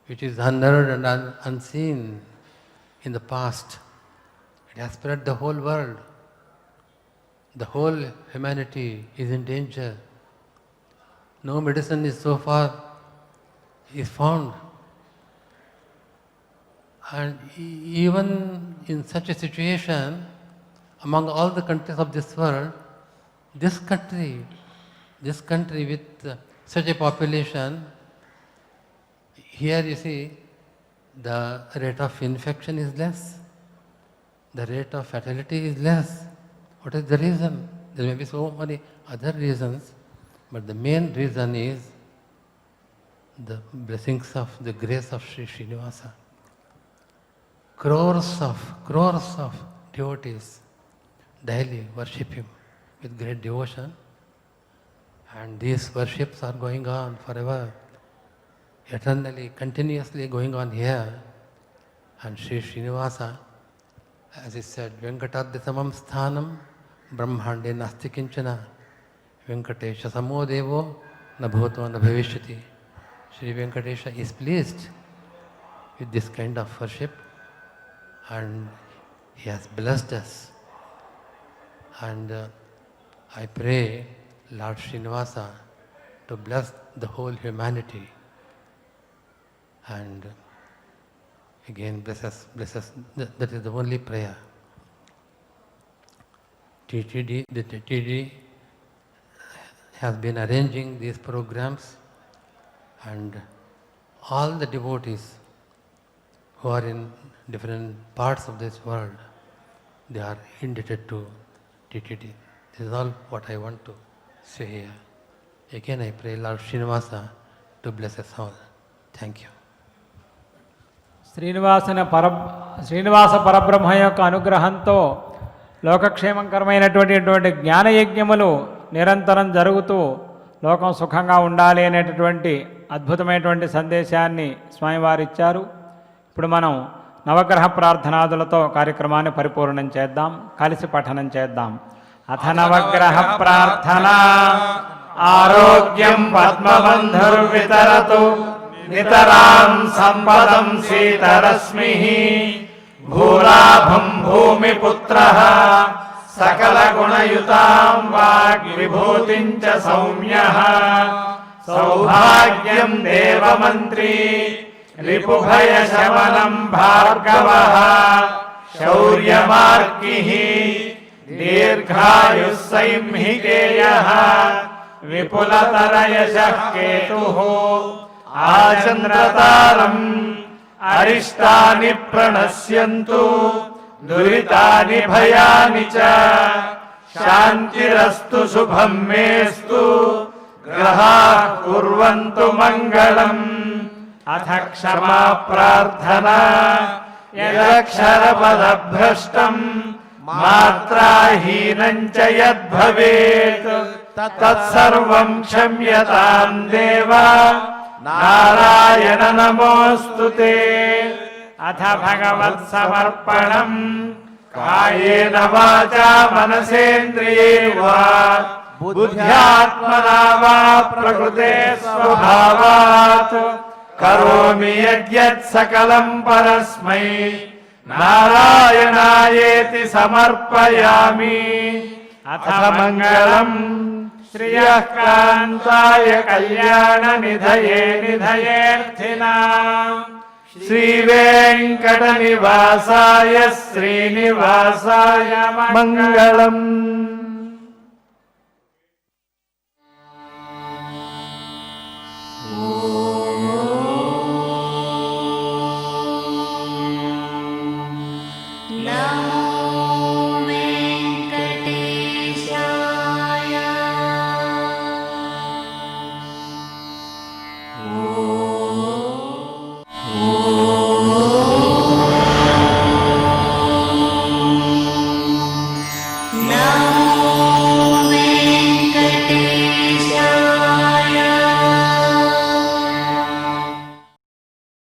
[SPEAKER 5] which is unheard and unseen in the past, it has spread the whole world. The whole humanity is in danger. No medicine is so far is found. And even in such a situation, among all the countries of this world, this country with such a population, here you see, the rate of infection is less, the rate of fatality is less. What is the reason? There may be so many other reasons, but the main reason is the blessings of the grace of Sri Srinivasa. Crores of devotees daily worship him with great devotion. And these worships are going on forever, eternally, continuously going on here. And Sri Srinivasa, as he said, Venkatadyasamam sthanam brahmande nasti kinchana Venkatesha samo devo na bhuto na bhavishyati. Sri Venkatesha is pleased with this kind of worship, and he has blessed us. And I pray Lord Srinivasa to bless the whole humanity, and again bless us. That is the only prayer. The TTD has been arranging these programs, and all the devotees who are in different parts of this world, they are indebted to TTD. This is all what I want to say here. Again, I pray Lord Srinivasa to bless us all. Thank you.
[SPEAKER 2] Srinivasa పరబ్రహ్మ యొక్క అనుగ్రహంతో లోకక్షేమకరమైనటువంటి జ్ఞానయజ్ఞములు నిరంతరం జరుగుతూ లోకం సుఖంగా ఉండాలి అనేటటువంటి అద్భుతమైనటువంటి సందేశాన్ని స్వామివారు ఇచ్చారు. ఇప్పుడు మనం నవగ్రహ ప్రార్థనాదులతో కార్యక్రమాన్ని పరిపూర్ణం చేద్దాం. కలిసి పఠనం చేద్దాం. అథ నవగ్రహ ప్రార్థన.
[SPEAKER 3] ఆరోగ్యం పద్మబంధుర్వితరతు నితరాం సంపదం శీతరశ్మిః భూలాభం భూమిపుత్రః సకలగుణయుతాం వాగ్విభూతిం చ సౌమ్యః సౌభాగ్యం దేవమంత్రీ రిపుభయశమనం భార్గవః శౌర్యమార్కిః దీర్ఘాయుః సైంహికేయః విపులతరయశః కేతుః ఆచంద్రతారం అరిష్టాని ప్రణశ్యంతు దురితాని భయాని చ శాంతిరస్తు శుభం మేస్తు గ్రహాః కుర్వంతు మంగళం. అథ క్షమా ప్రార్థనా. యదక్షరపదభ్రష్టం మాత్రాహీనం చ యద్భవేత్ తత్సర్వం క్షమ్యతాం దేవా నారాయణ నమోస్తుతే. అథ భగవత్సమర్పణం. కాయేన వాచా మనసేంద్రియైర్వా బుద్ధ్యాత్మనా వా ప్రకృతే స్వభావాత్ కరోమి యద్యత్ సకలం పరస్మై నారాయణాయేతి సమర్పయామి. అథ మంగళం శ్రియః కాంతాయ కళ్యాణ నిధయే నిధయేర్థినాం శ్రీవేంకట నివాసాయ శ్రీనివాసాయ మంగళం.
[SPEAKER 6] ఓ